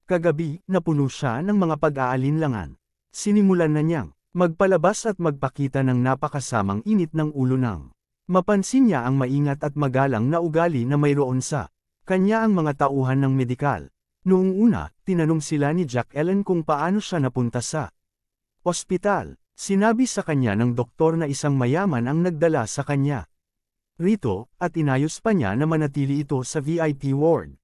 Kagabi, napuno siya ng mga pag-aalinlangan. Sinimulan na niyang magpalabas at magpakita ng napakasamang init ng ulo nang mapansin niya ang maingat at magalang na ugali na mayroon sa kanya ang mga tauhan ng medikal. Noong una, tinanong sila ni Jack Ellen kung paano siya napunta sa ospital. Sinabi sa kanya ng doktor na isang mayaman ang nagdala sa kanya rito, at inayos pa niya na manatili ito sa VIP ward.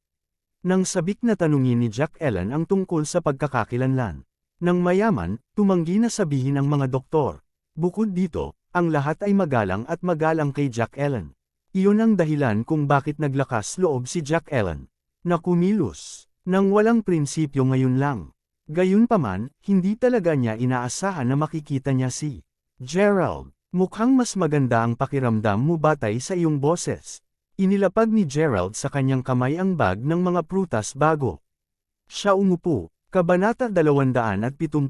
Nang sabik na tanungin ni Jack Ellen ang tungkol sa pagkakakilanlan ng mayaman, tumanggi na sabihin ang mga doktor. Bukod dito, ang lahat ay magalang at magalang kay Jack Ellen. Iyon ang dahilan kung bakit naglakas loob si Jack Ellen na kumilos nang walang prinsipyo ngayon lang. Gayunpaman, hindi talaga niya inaasahan na makikita niya si Gerald. Mukhang mas maganda ang pakiramdam mo batay sa iyong boses. Inilapag ni Gerald sa kanyang kamay ang bag ng mga prutas bago siya umupo. Kabanata 278.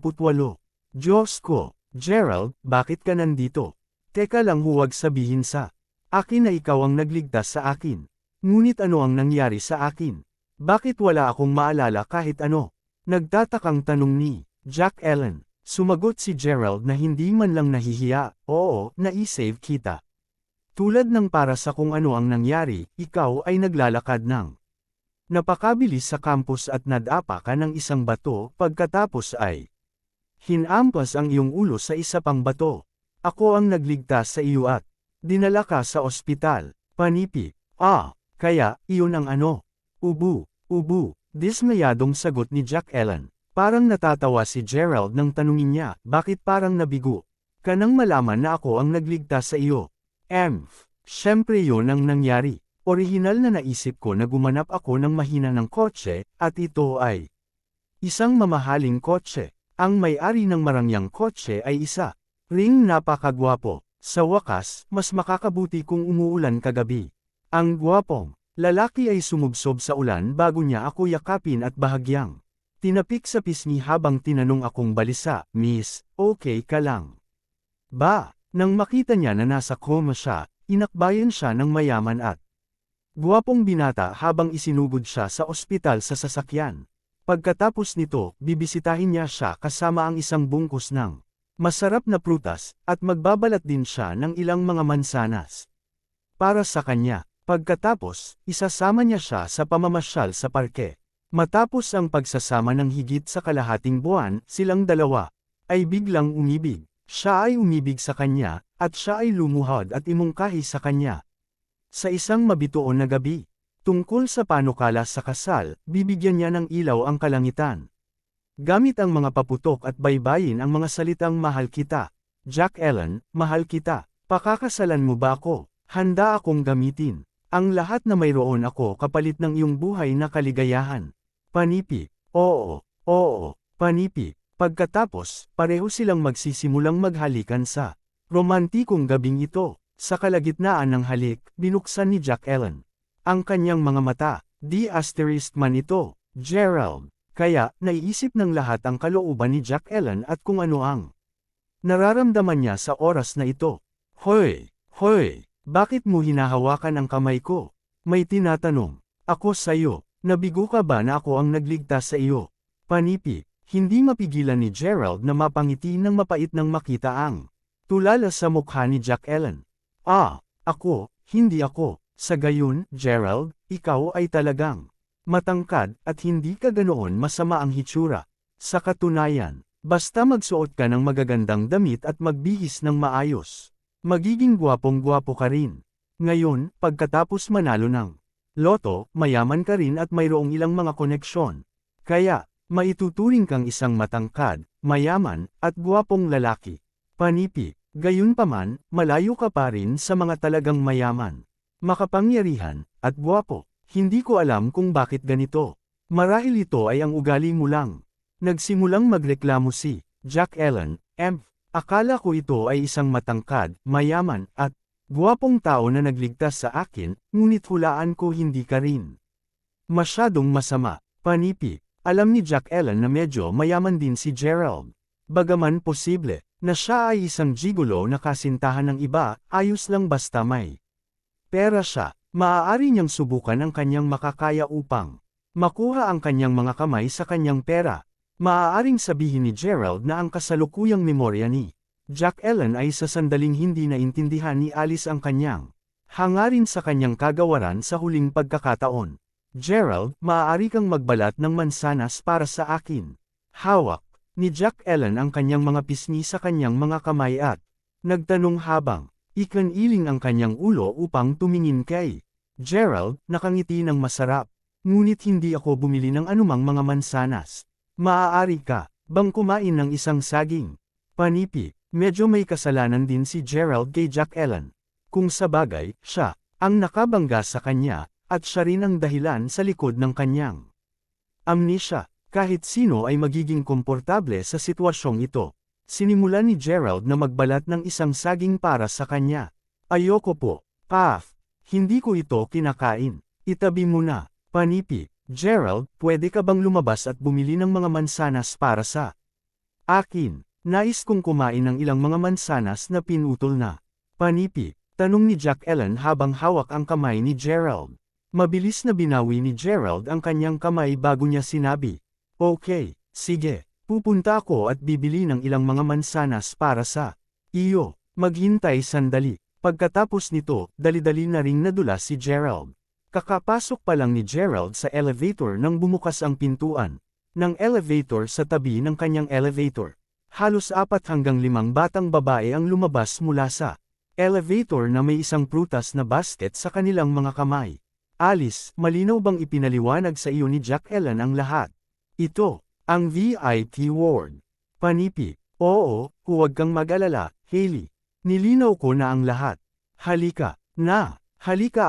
Diyos ko, Gerald, bakit ka nandito? Teka lang, huwag sabihin sa akin na ikaw ang nagligtas sa akin. Ngunit ano ang nangyari sa akin? Bakit wala akong maalala kahit ano? Nagtatakang tanong ni Jack Ellen. Sumagot si Gerald na hindi man lang nahihiya. Oo, naisave kita. Tulad ng para sa kung ano ang nangyari, ikaw ay naglalakad ng napakabilis sa campus at nadapa ka ng isang bato, pagkatapos ay hinampas ang iyong ulo sa isa pang bato. Ako ang nagligtas sa iyo at dinala ka sa ospital. Panipi. Kaya, iyon ang ano? Ubu. Dismayadong sagot ni Jack Ellen. Parang natatawa si Gerald nang tanungin niya, bakit parang nabigo ka nang malaman na ako ang nagligtas sa iyo? Siyempre yun ang nangyari. Orihinal na naisip ko na gumanap ako ng mahina ng kotse, at ito ay isang mamahaling kotse. Ang may-ari ng marangyang kotse ay isa ring napakagwapo. Sa wakas, mas makakabuti kung umuulan kagabi. Ang gwapong lalaki ay sumubsob sa ulan bago niya ako yakapin at bahagyang tinapik sa pisngi habang tinanong akong balisa, Miss, okay ka lang ba? Nang makita niya na nasa coma siya, inakbayan siya ng mayaman at gwapong binata habang isinugod siya sa ospital sa sasakyan. Pagkatapos nito, bibisitahin niya siya kasama ang isang bungkus ng masarap na prutas, at magbabalat din siya ng ilang mga mansanas para sa kanya. Pagkatapos, isasama niya siya sa pamamasyal sa parke. Matapos ang pagsasama ng higit sa kalahating buwan, silang dalawa ay biglang umibig. Siya ay umibig sa kanya, at siya ay lumuhod at imungkahi sa kanya. Sa isang mabituon na gabi, tungkol sa panukala sa kasal, bibigyan niya ng ilaw ang kalangitan. Gamit ang mga paputok at baybayin ang mga salitang mahal kita. Jack Ellen, mahal kita. Pakakasalan mo ba ako? Handa akong gamitin ang lahat na mayroon ako kapalit ng iyong buhay na kaligayahan. Panipi. Oo, panipi. Pagkatapos, pareho silang magsisimulang maghalikan sa romantikong gabing ito. Sa kalagitnaan ng halik, binuksan ni Jack Ellen ang kanyang mga mata. Di asterisk man ito, Gerald. Kaya, naiisip ng lahat ang kalooban ni Jack Ellen at kung ano ang nararamdaman niya sa oras na ito. Hoy, bakit mo hinahawakan ang kamay ko? May tinatanong ako sa iyo. Nabigo ka ba na ako ang nagligtas sa iyo? Panipi. Hindi mapigilan ni Gerald na mapangiti ng mapait nang makita ang tulala sa mukha ni Jack Ellen. Ako, hindi ako. Sa gayon, Gerald, ikaw ay talagang matangkad at hindi ka ganoon masama ang hitsura. Sa katunayan, basta magsuot ka ng magagandang damit at magbihis ng maayos, magiging gwapong-gwapo ka rin. Ngayon, pagkatapos manalo ng Loto, mayaman ka rin at mayroong ilang mga koneksyon. Kaya, maituturing kang isang matangkad, mayaman, at guwapong lalaki. Panipi, gayunpaman, malayo ka pa rin sa mga talagang mayaman, makapangyarihan, at guwapo. Hindi ko alam kung bakit ganito. Marahil ito ay ang ugali mo lang. Nagsimulang magreklamo si Jack Ellen, akala ko ito ay isang matangkad, mayaman, at guwapong tao na nagligtas sa akin, ngunit hulaan ko hindi ka rin. Masyadong masama. Panipi, alam ni Jack Ellen na medyo mayaman din si Gerald. Bagaman posible, na siya ay isang gigolo na kasintahan ng iba, ayos lang basta may pera siya, maaari niyang subukan ang kanyang makakaya upang makuha ang kanyang mga kamay sa kanyang pera. Maaaring sabihin ni Gerald na ang kasalukuyang memorya ni Jack Ellen ay sa sandaling hindi naintindihan ni Alice ang kanyang hangarin sa kanyang kagawaran sa huling pagkakataon. Gerald, maaari kang magbalat ng mansanas para sa akin. Hawak ni Jack Ellen ang kanyang mga pisngi sa kanyang mga kamay at nagtanong habang ikaniling ang kanyang ulo upang tumingin kay Gerald, nakangiti ng masarap. Ngunit hindi ako bumili ng anumang mga mansanas. Maaari ka bang kumain ng isang saging? Panipi, medyo may kasalanan din si Gerald kay Jack Ellen. Kung sabagay, siya ang nakabangga sa kanya, at siya rin ang dahilan sa likod ng kanyang amnesia. Kahit sino ay magiging komportable sa sitwasyong ito. Sinimulan ni Gerald na magbalat ng isang saging para sa kanya. Ayoko po, hindi ko ito kinakain. Itabi mo na. Panipi, Gerald, pwede ka bang lumabas at bumili ng mga mansanas para sa akin? Nais kong kumain ng ilang mga mansanas na pinutol na. Panipi, tanong ni Jack Ellen habang hawak ang kamay ni Gerald. Mabilis na binawi ni Gerald ang kanyang kamay bago niya sinabi, "Okay, sige, pupunta ako at bibili ng ilang mga mansanas para sa iyo." Maghintay sandali. Pagkatapos nito, dali-dali na ring nadulas si Gerald. Kakapasok pa lang ni Gerald sa elevator nang bumukas ang pintuan ng elevator sa tabi ng kanyang elevator. Halos 4 hanggang 5 batang babae ang lumabas mula sa elevator na may isang prutas na basket sa kanilang mga kamay. Alice, malinaw bang ipinaliwanag sa iyo ni Jack Ellen ang lahat? Ito, ang VIP ward. Panipi, oo, huwag kang mag-alala, Hailey. Nilinaw ko na ang lahat. Halika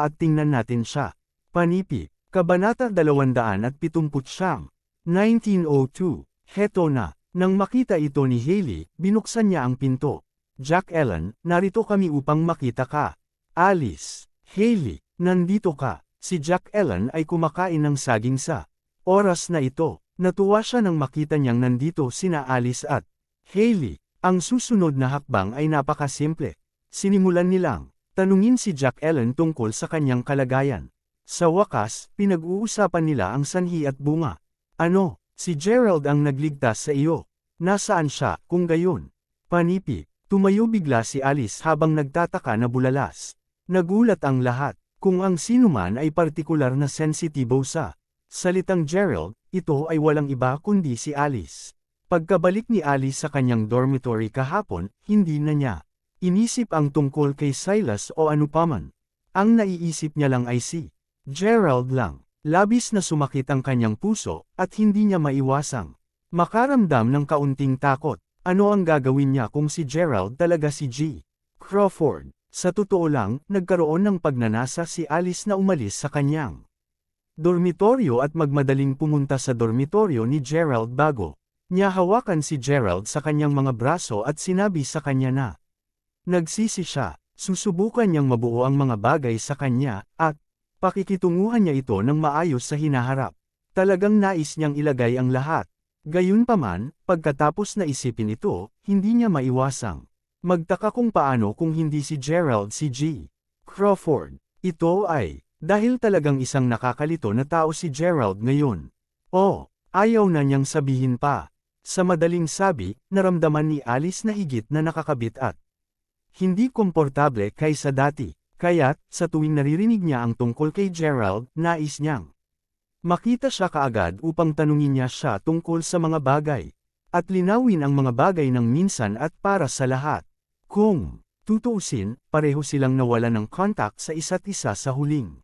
at tingnan natin siya. Panipi, Kabanata 279, 1902, heto na. Nang makita ito ni Hailey, binuksan niya ang pinto. Jack Ellen, narito kami upang makita ka. Alice, Hailey, nandito ka. Si Jack Ellen ay kumakain ng saging sa oras na ito. Natuwa siya nang makita niyang nandito sina Alice at Hailey. Ang susunod na hakbang ay napakasimple. Sinimulan nilang tanungin si Jack Ellen tungkol sa kanyang kalagayan. Sa wakas, pinag-uusapan nila ang sanhi at bunga. Ano? Si Gerald ang nagligtas sa iyo. Nasaan siya, kung gayon? Panipi, tumayo bigla si Alice habang nagtataka na bulalas. Nagulat ang lahat, kung ang sinuman ay partikular na sensitibo sa salitang Gerald, ito ay walang iba kundi si Alice. Pagkabalik ni Alice sa kanyang dormitory kahapon, hindi na niya inisip ang tungkol kay Silas o anupaman. Ang naiisip niya lang ay si Gerald lang. Labis na sumakit ang kanyang puso, at hindi niya maiwasang makaramdam ng kaunting takot. Ano ang gagawin niya kung si Gerald talaga si G. Crawford? Sa totoo lang, nagkaroon ng pagnanasa si Alice na umalis sa kanyang dormitoryo at magmadaling pumunta sa dormitoryo ni Gerald bago niya hawakan si Gerald sa kanyang mga braso at sinabi sa kanya na nagsisi siya. Susubukan niyang mabuo ang mga bagay sa kanya, at pakikitunguhan niya ito ng maayos sa hinaharap. Talagang nais niyang ilagay ang lahat. Gayunpaman, pagkatapos na isipin ito, hindi niya maiwasang magtaka kung paano kung hindi si Gerald si G. Crawford. Ito ay dahil talagang isang nakakalito na tao si Gerald ngayon. Oh, ayaw na niyang sabihin pa. Sa madaling sabi, naramdaman ni Alice na higit na nakakabit at hindi komportable kaysa dati. Kaya't, sa tuwing naririnig niya ang tungkol kay Gerald, nais niyang makita siya kaagad upang tanungin niya siya tungkol sa mga bagay, at linawin ang mga bagay ng minsan at para sa lahat. Kung tutuusin, pareho silang nawalan ng contact sa isa't isa sa huling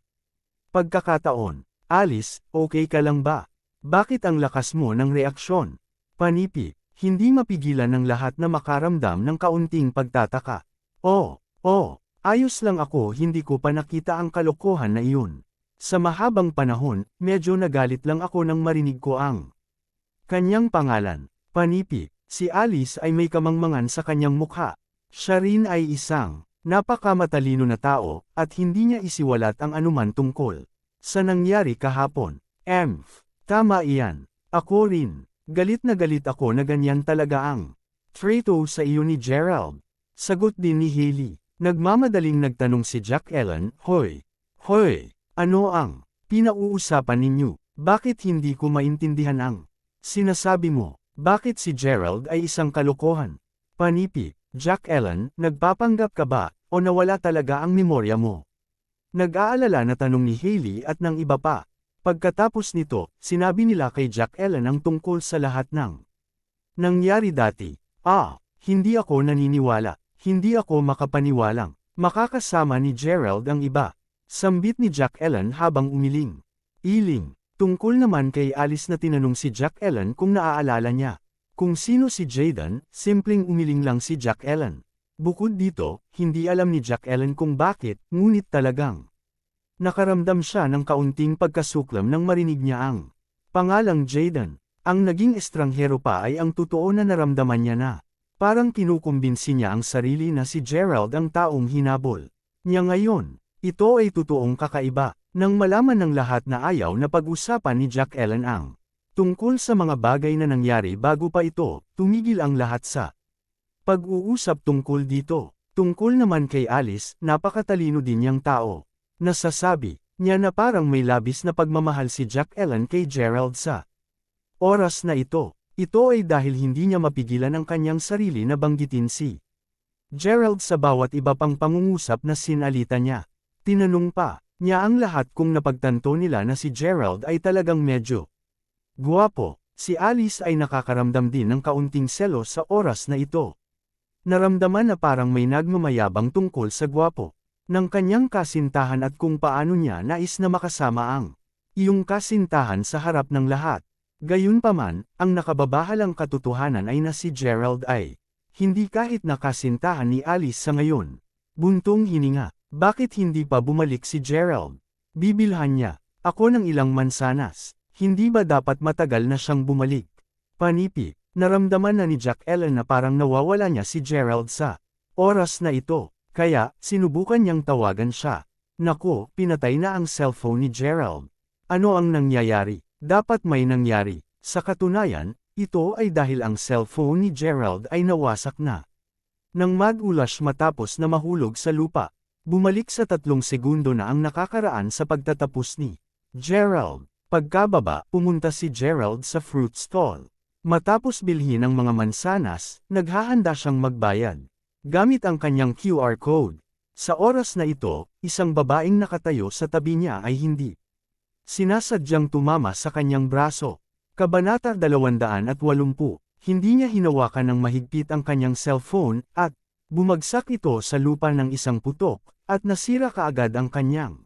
Pagkakataon. Alice, okay ka lang ba? Bakit ang lakas mo ng reaksyon? Panipi, hindi mapigilan ng lahat na makaramdam ng kaunting pagtataka. Oh, ayos lang ako, hindi ko pa nakita ang kalokohan na iyon. Sa mahabang panahon, medyo nagalit lang ako nang marinig ko ang kanyang pangalan. Panipi, si Alice ay may kamangmangan sa kanyang mukha. Siya rin ay isang napakamatalino na tao, at hindi niya isiwalat ang anuman tungkol sa nangyari kahapon. Tama iyan. Ako rin. Galit na galit ako na ganyan talaga ang traitor sa iyo ni Gerald. Sagot din ni Hailey. Nagmamadaling nagtanong si Jack Ellen, Hoy, ano ang pinauusapan ninyo? Bakit hindi ko maintindihan ang sinasabi mo? Bakit si Gerald ay isang kalokohan? Panipi, Jack Ellen, nagpapanggap ka ba, o nawala talaga ang memorya mo? Nag-aalala na tanong ni Hailey at ng iba pa. Pagkatapos nito, sinabi nila kay Jack Ellen ang tungkol sa lahat ng nangyari dati. Hindi ako naniniwala. Hindi ako makapaniwalang makakasama ni Gerald ang iba. Sambit ni Jack Ellen habang umiling. Tungkol naman kay Alice na tinanong si Jack Ellen kung naaalala niya kung sino si Jaden, simpleng umiling lang si Jack Ellen. Bukod dito, hindi alam ni Jack Ellen kung bakit, ngunit talagang nakaramdam siya ng kaunting pagkasuklam nang marinig niya ang pangalang Jaden. Ang naging estranghero pa ay ang totoo na naramdaman niya na parang kinukumbinsi niya ang sarili na si Gerald ang taong hinabol niya ngayon. Ito ay totoong kakaiba. Nang malaman ng lahat na ayaw na pag-usapan ni Jack Ellen ang tungkol sa mga bagay na nangyari bago pa ito, tumigil ang lahat sa pag-uusap tungkol dito. Tungkol naman kay Alice, napakatalino din niyang tao. Nasasabi niya na parang may labis na pagmamahal si Jack Ellen kay Gerald sa oras na ito. Ito ay dahil hindi niya mapigilan ang kanyang sarili na banggitin si Gerald sa bawat iba pang pangungusap na sinalita niya. Tinanong pa niya ang lahat kung napagtanto nila na si Gerald ay talagang medyo guwapo. Si Alice ay nakakaramdam din ng kaunting selos sa oras na ito. Naramdaman na parang may nagmamayabang tungkol sa guwapo ng kanyang kasintahan at kung paano niya nais na makasama ang iyong kasintahan sa harap ng lahat. Gayunpaman, ang nakababahalang katotohanan ay na si Gerald ay hindi kahit na kasintahan ni Alice sa ngayon. Buntong hininga. Bakit hindi pa bumalik si Gerald? Bibilhan niya ako ng ilang mansanas. Hindi ba dapat matagal na siyang bumalik? Panipi, naramdaman na ni Jack Ellen na parang nawawala niya si Gerald sa oras na ito. Kaya, sinubukan niyang tawagan siya. Naku, pinatay na ang cellphone ni Gerald. Ano ang nangyayari? Dapat may nangyari. Sa katunayan, ito ay dahil ang cellphone ni Gerald ay nawasak na. Nang magulas matapos na mahulog sa lupa. Bumalik sa 3 segundo na ang nakakaraan sa pagtatapos ni Gerald. Pagkababa, pumunta si Gerald sa fruit stall. Matapos bilhin ang mga mansanas, naghahanda siyang magbayad gamit ang kanyang QR code. Sa oras na ito, isang babaeng nakatayo sa tabi niya ay hindi sinasadyang tumama sa kanyang braso. Kabanata 280. Hindi niya hinawakan ng mahigpit ang kanyang cellphone at bumagsak ito sa lupa ng isang putok at nasira kaagad ang kanyang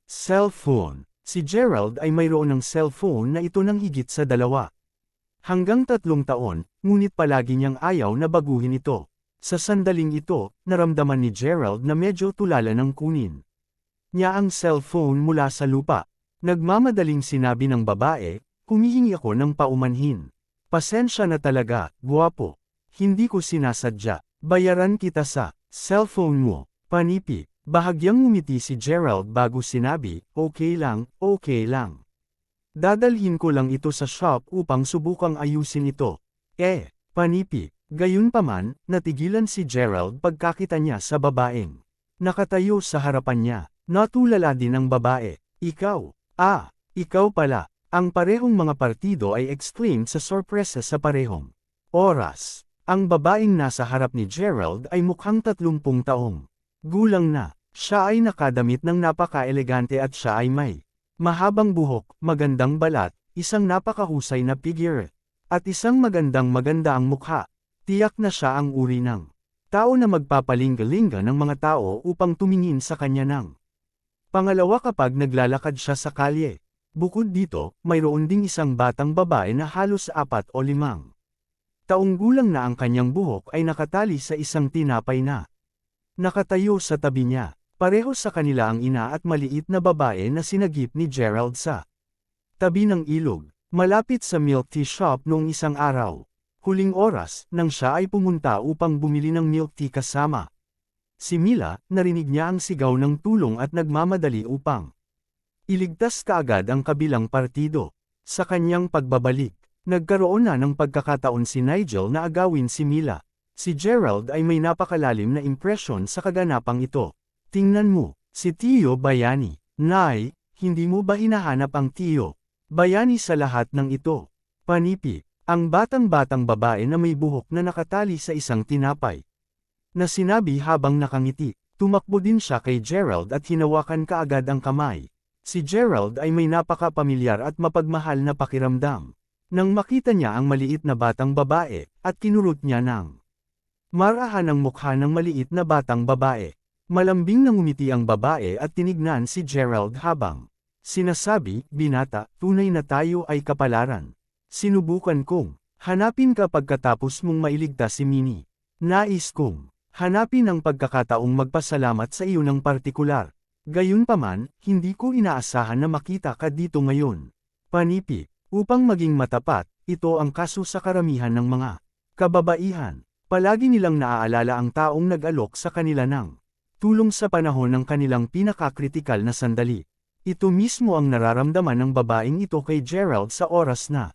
cellphone. Si Gerald ay mayroon ng cellphone na ito ng higit sa 2 hanggang 3 taon, ngunit palagi niyang ayaw na baguhin ito. Sa sandaling ito, naramdaman ni Gerald na medyo tulala ng kunin niya ang cellphone mula sa lupa. Nagmamadaling sinabi ng babae, humihingi ako ng paumanhin. Pasensya na talaga, guwapo. Hindi ko sinasadya. Bayaran kita sa cellphone mo. Panipi, bahagyang ngumiti si Gerald bago sinabi, okay lang. Dadalhin ko lang ito sa shop upang subukang ayusin ito. Panipi. Gayunpaman, natigilan si Gerald pagkakita niya sa babaeng nakatayo sa harapan niya. Natulala din ang babae. Ikaw pala. Ang parehong mga partido ay exclaimed sa sorpresa sa parehong oras. Ang babaeng nasa harap ni Gerald ay mukhang 30 taong gulang na. Siya ay nakadamit ng napaka-elegante at siya ay may mahabang buhok, magandang balat, isang napakahusay na figure, at isang maganda ang mukha. Tiyak na siya ang uri ng tao na magpapalingga-lingga ng mga tao upang tumingin sa kanya ng Pangalawa kapag naglalakad siya sa kalye. Bukod dito, mayroon ding isang batang babae na halos 4 o 5 taong gulang na ang kanyang buhok ay nakatali sa isang tinapay na nakatayo sa tabi niya. Pareho sa kanila ang ina at maliit na babae na sinagip ni Gerald sa tabi ng ilog, malapit sa milk tea shop noong isang araw. Huling oras, nang siya ay pumunta upang bumili ng milk tea kasama si Mila, narinig niya ang sigaw ng tulong at nagmamadali upang iligtas kaagad ang kabilang partido. Sa kanyang pagbabalik, nagkaroon na ng pagkakataon si Nigel na agawin si Mila. Si Gerald ay may napakalalim na impresyon sa kaganapang ito. Tingnan mo, si Tio Bayani. Nay, hindi mo ba hinahanap ang Tio Bayani sa lahat ng ito? Panipi, ang batang-batang babae na may buhok na nakatali sa isang tinapay na sinabi habang nakangiti. Tumakbo din siya kay Gerald at hinawakan kaagad ang kamay. Si Gerald ay may napaka-pamilyar at mapagmahal na pakiramdam. Nang makita niya ang maliit na batang babae, at kinurot niya ng marahan ang mukha ng maliit na batang babae. Malambing na ngumiti ang babae at tinignan si Gerald habang sinasabi, "Binata, tunay na tayo ay kapalaran. Sinubukan kong hanapin ka pagkatapos mong mailigtas si Minnie. Nais kong hanapin ang pagkakataong magpasalamat sa iyo ng partikular. Gayunpaman, hindi ko inaasahan na makita ka dito ngayon." Panipi, upang maging matapat, ito ang kaso sa karamihan ng mga kababaihan. Palagi nilang naaalala ang taong nag-alok sa kanila ng tulong sa panahon ng kanilang pinakakritikal na sandali. Ito mismo ang nararamdaman ng babaeng ito kay Gerald sa oras na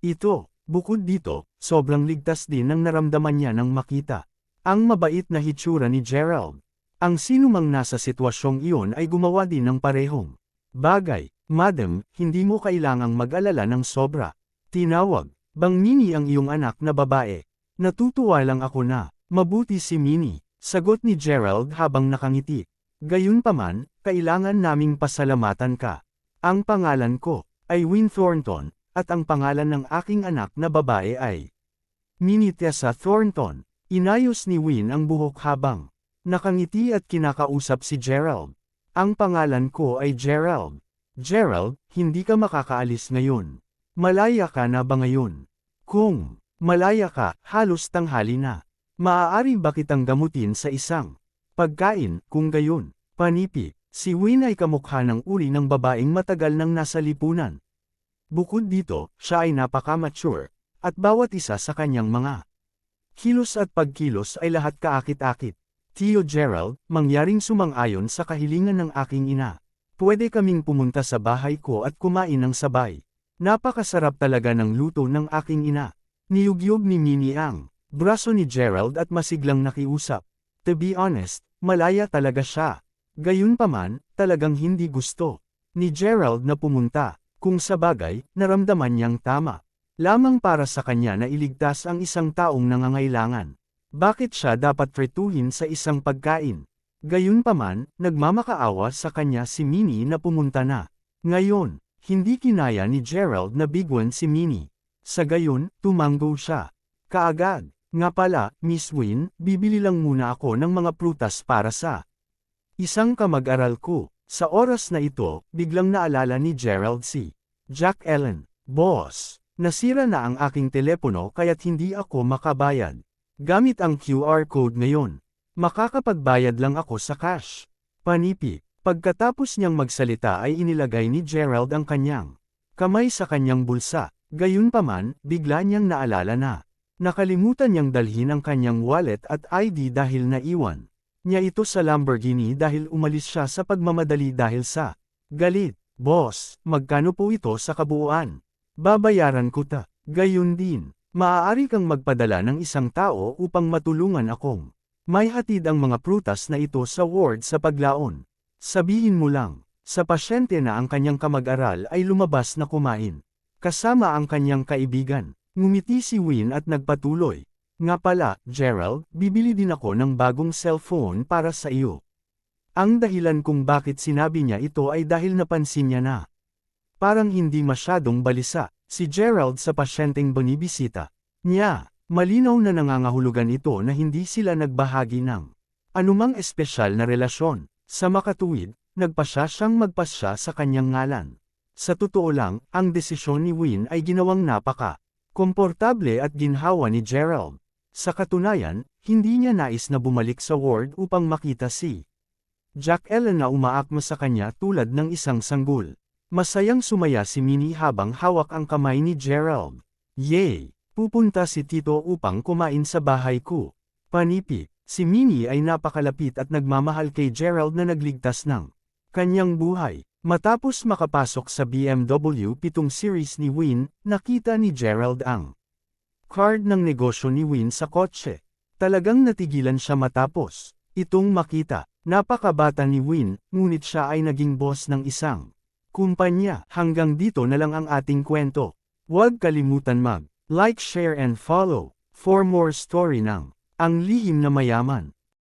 ito. Bukod dito, sobrang ligtas din ang naramdaman niya nang makita ang mabait na hitsura ni Gerald. Ang sinumang nasa sitwasyong iyon ay gumawa din ng parehong bagay. "Madam, hindi mo kailangang mag-alala ng sobra. Tinawag bang Minnie ang iyong anak na babae?" "Natutuwa lang ako na mabuti si Minnie," sagot ni Gerald habang nakangiti. "Gayunpaman, kailangan naming pasalamatan ka. Ang pangalan ko ay Win Thornton, at ang pangalan ng aking anak na babae ay Minnie Tessa Thornton." Inayos ni Win ang buhok habang nakangiti at kinakausap si Gerald. "Ang pangalan ko ay Gerald. Gerald, hindi ka makakaalis ngayon. Malaya ka na ba ngayon? Kung malaya ka, halos tanghali na. Maaari ba kitang gamutin sa isang pagkain, kung gayon?" Panipi, si Win ay kamukha ng uri ng babaeng matagal nang nasa lipunan. Bukod dito, siya ay napaka-mature, at bawat isa sa kanyang mga kilos at pagkilos ay lahat kaakit-akit. "Tio Gerald, mangyaring sumang-ayon sa kahilingan ng aking ina. Pwede kaming pumunta sa bahay ko at kumain ng sabay. Napakasarap talaga ng luto ng aking ina." Niyugyog ni Minnie ang braso ni Gerald at masiglang nakiusap. To be honest, malaya talaga siya. Gayunpaman, talagang hindi gusto ni Gerald na pumunta. Kung sabagay, naramdaman niyang tama lamang para sa kanya na iligtas ang isang taong nangangailangan. Bakit siya dapat tretuhin sa isang pagkain? Gayunpaman, nagmamakaawa sa kanya si Minnie na pumunta na. Ngayon, hindi kinaya ni Gerald na bigwan si Minnie. Sa gayon, tumanggo siya kaagad. "Nga pala, Miss Win, bibili lang muna ako ng mga prutas para sa isang kamag-aral ko." Sa oras na ito, biglang naalala ni Gerald si Jack Ellen. "Boss, nasira na ang aking telepono kaya't hindi ako makabayad. Gamit ang QR code ngayon. Makakapagbayad lang ako sa cash." Panipi, pagkatapos niyang magsalita ay inilagay ni Gerald ang kanyang kamay sa kanyang bulsa. Gayunpaman, bigla niyang naalala na nakalimutan niyang dalhin ang kanyang wallet at ID dahil naiwan niya ito sa Lamborghini dahil umalis siya sa pagmamadali dahil sa galit. "Boss, magkano po ito sa kabuuan? Babayaran ko ta." "Gayon din, maaari kang magpadala ng isang tao upang matulungan akong may hatid ang mga prutas na ito sa ward sa paglaon. Sabihin mo lang sa pasyente na ang kanyang kamag-aral ay lumabas na kumain kasama ang kanyang kaibigan." Ngumiti si Win at nagpatuloy. "Nga pala, Gerald, bibili din ako ng bagong cellphone para sa iyo." Ang dahilan kung bakit sinabi niya ito ay dahil napansin niya na parang hindi masyadong balisa si Gerald sa pasyenteng binibisita niya. Malinaw na nangangahulugan ito na hindi sila nagbahagi ng anumang espesyal na relasyon. Sa makatuwid, nagpasya siyang magpasya sa kanyang ngalan. Sa totoo lang, ang desisyon ni Win ay ginawang komportable at ginhawa ni Gerald. Sa katunayan, hindi niya nais na bumalik sa ward upang makita si Jack Ellen na umaakma sa kanya tulad ng isang sanggol. Masayang sumaya si Minnie habang hawak ang kamay ni Gerald. Yay! Pupunta si Tito upang kumain sa bahay ko. Panipi, si Minnie ay napakalapit at nagmamahal kay Gerald na nagligtas ng kanyang buhay. Matapos makapasok sa BMW 7 Series ni Win, nakita ni Gerald ang card ng negosyo ni Win sa kotse. Talagang natigilan siya matapos itong makita. Napakabata ni Win, ngunit siya ay naging boss ng isang kumpanya. Hanggang dito na lang ang ating kwento. Huwag kalimutan mag-like, share and follow for more story ng Ang Lihim na Mayaman.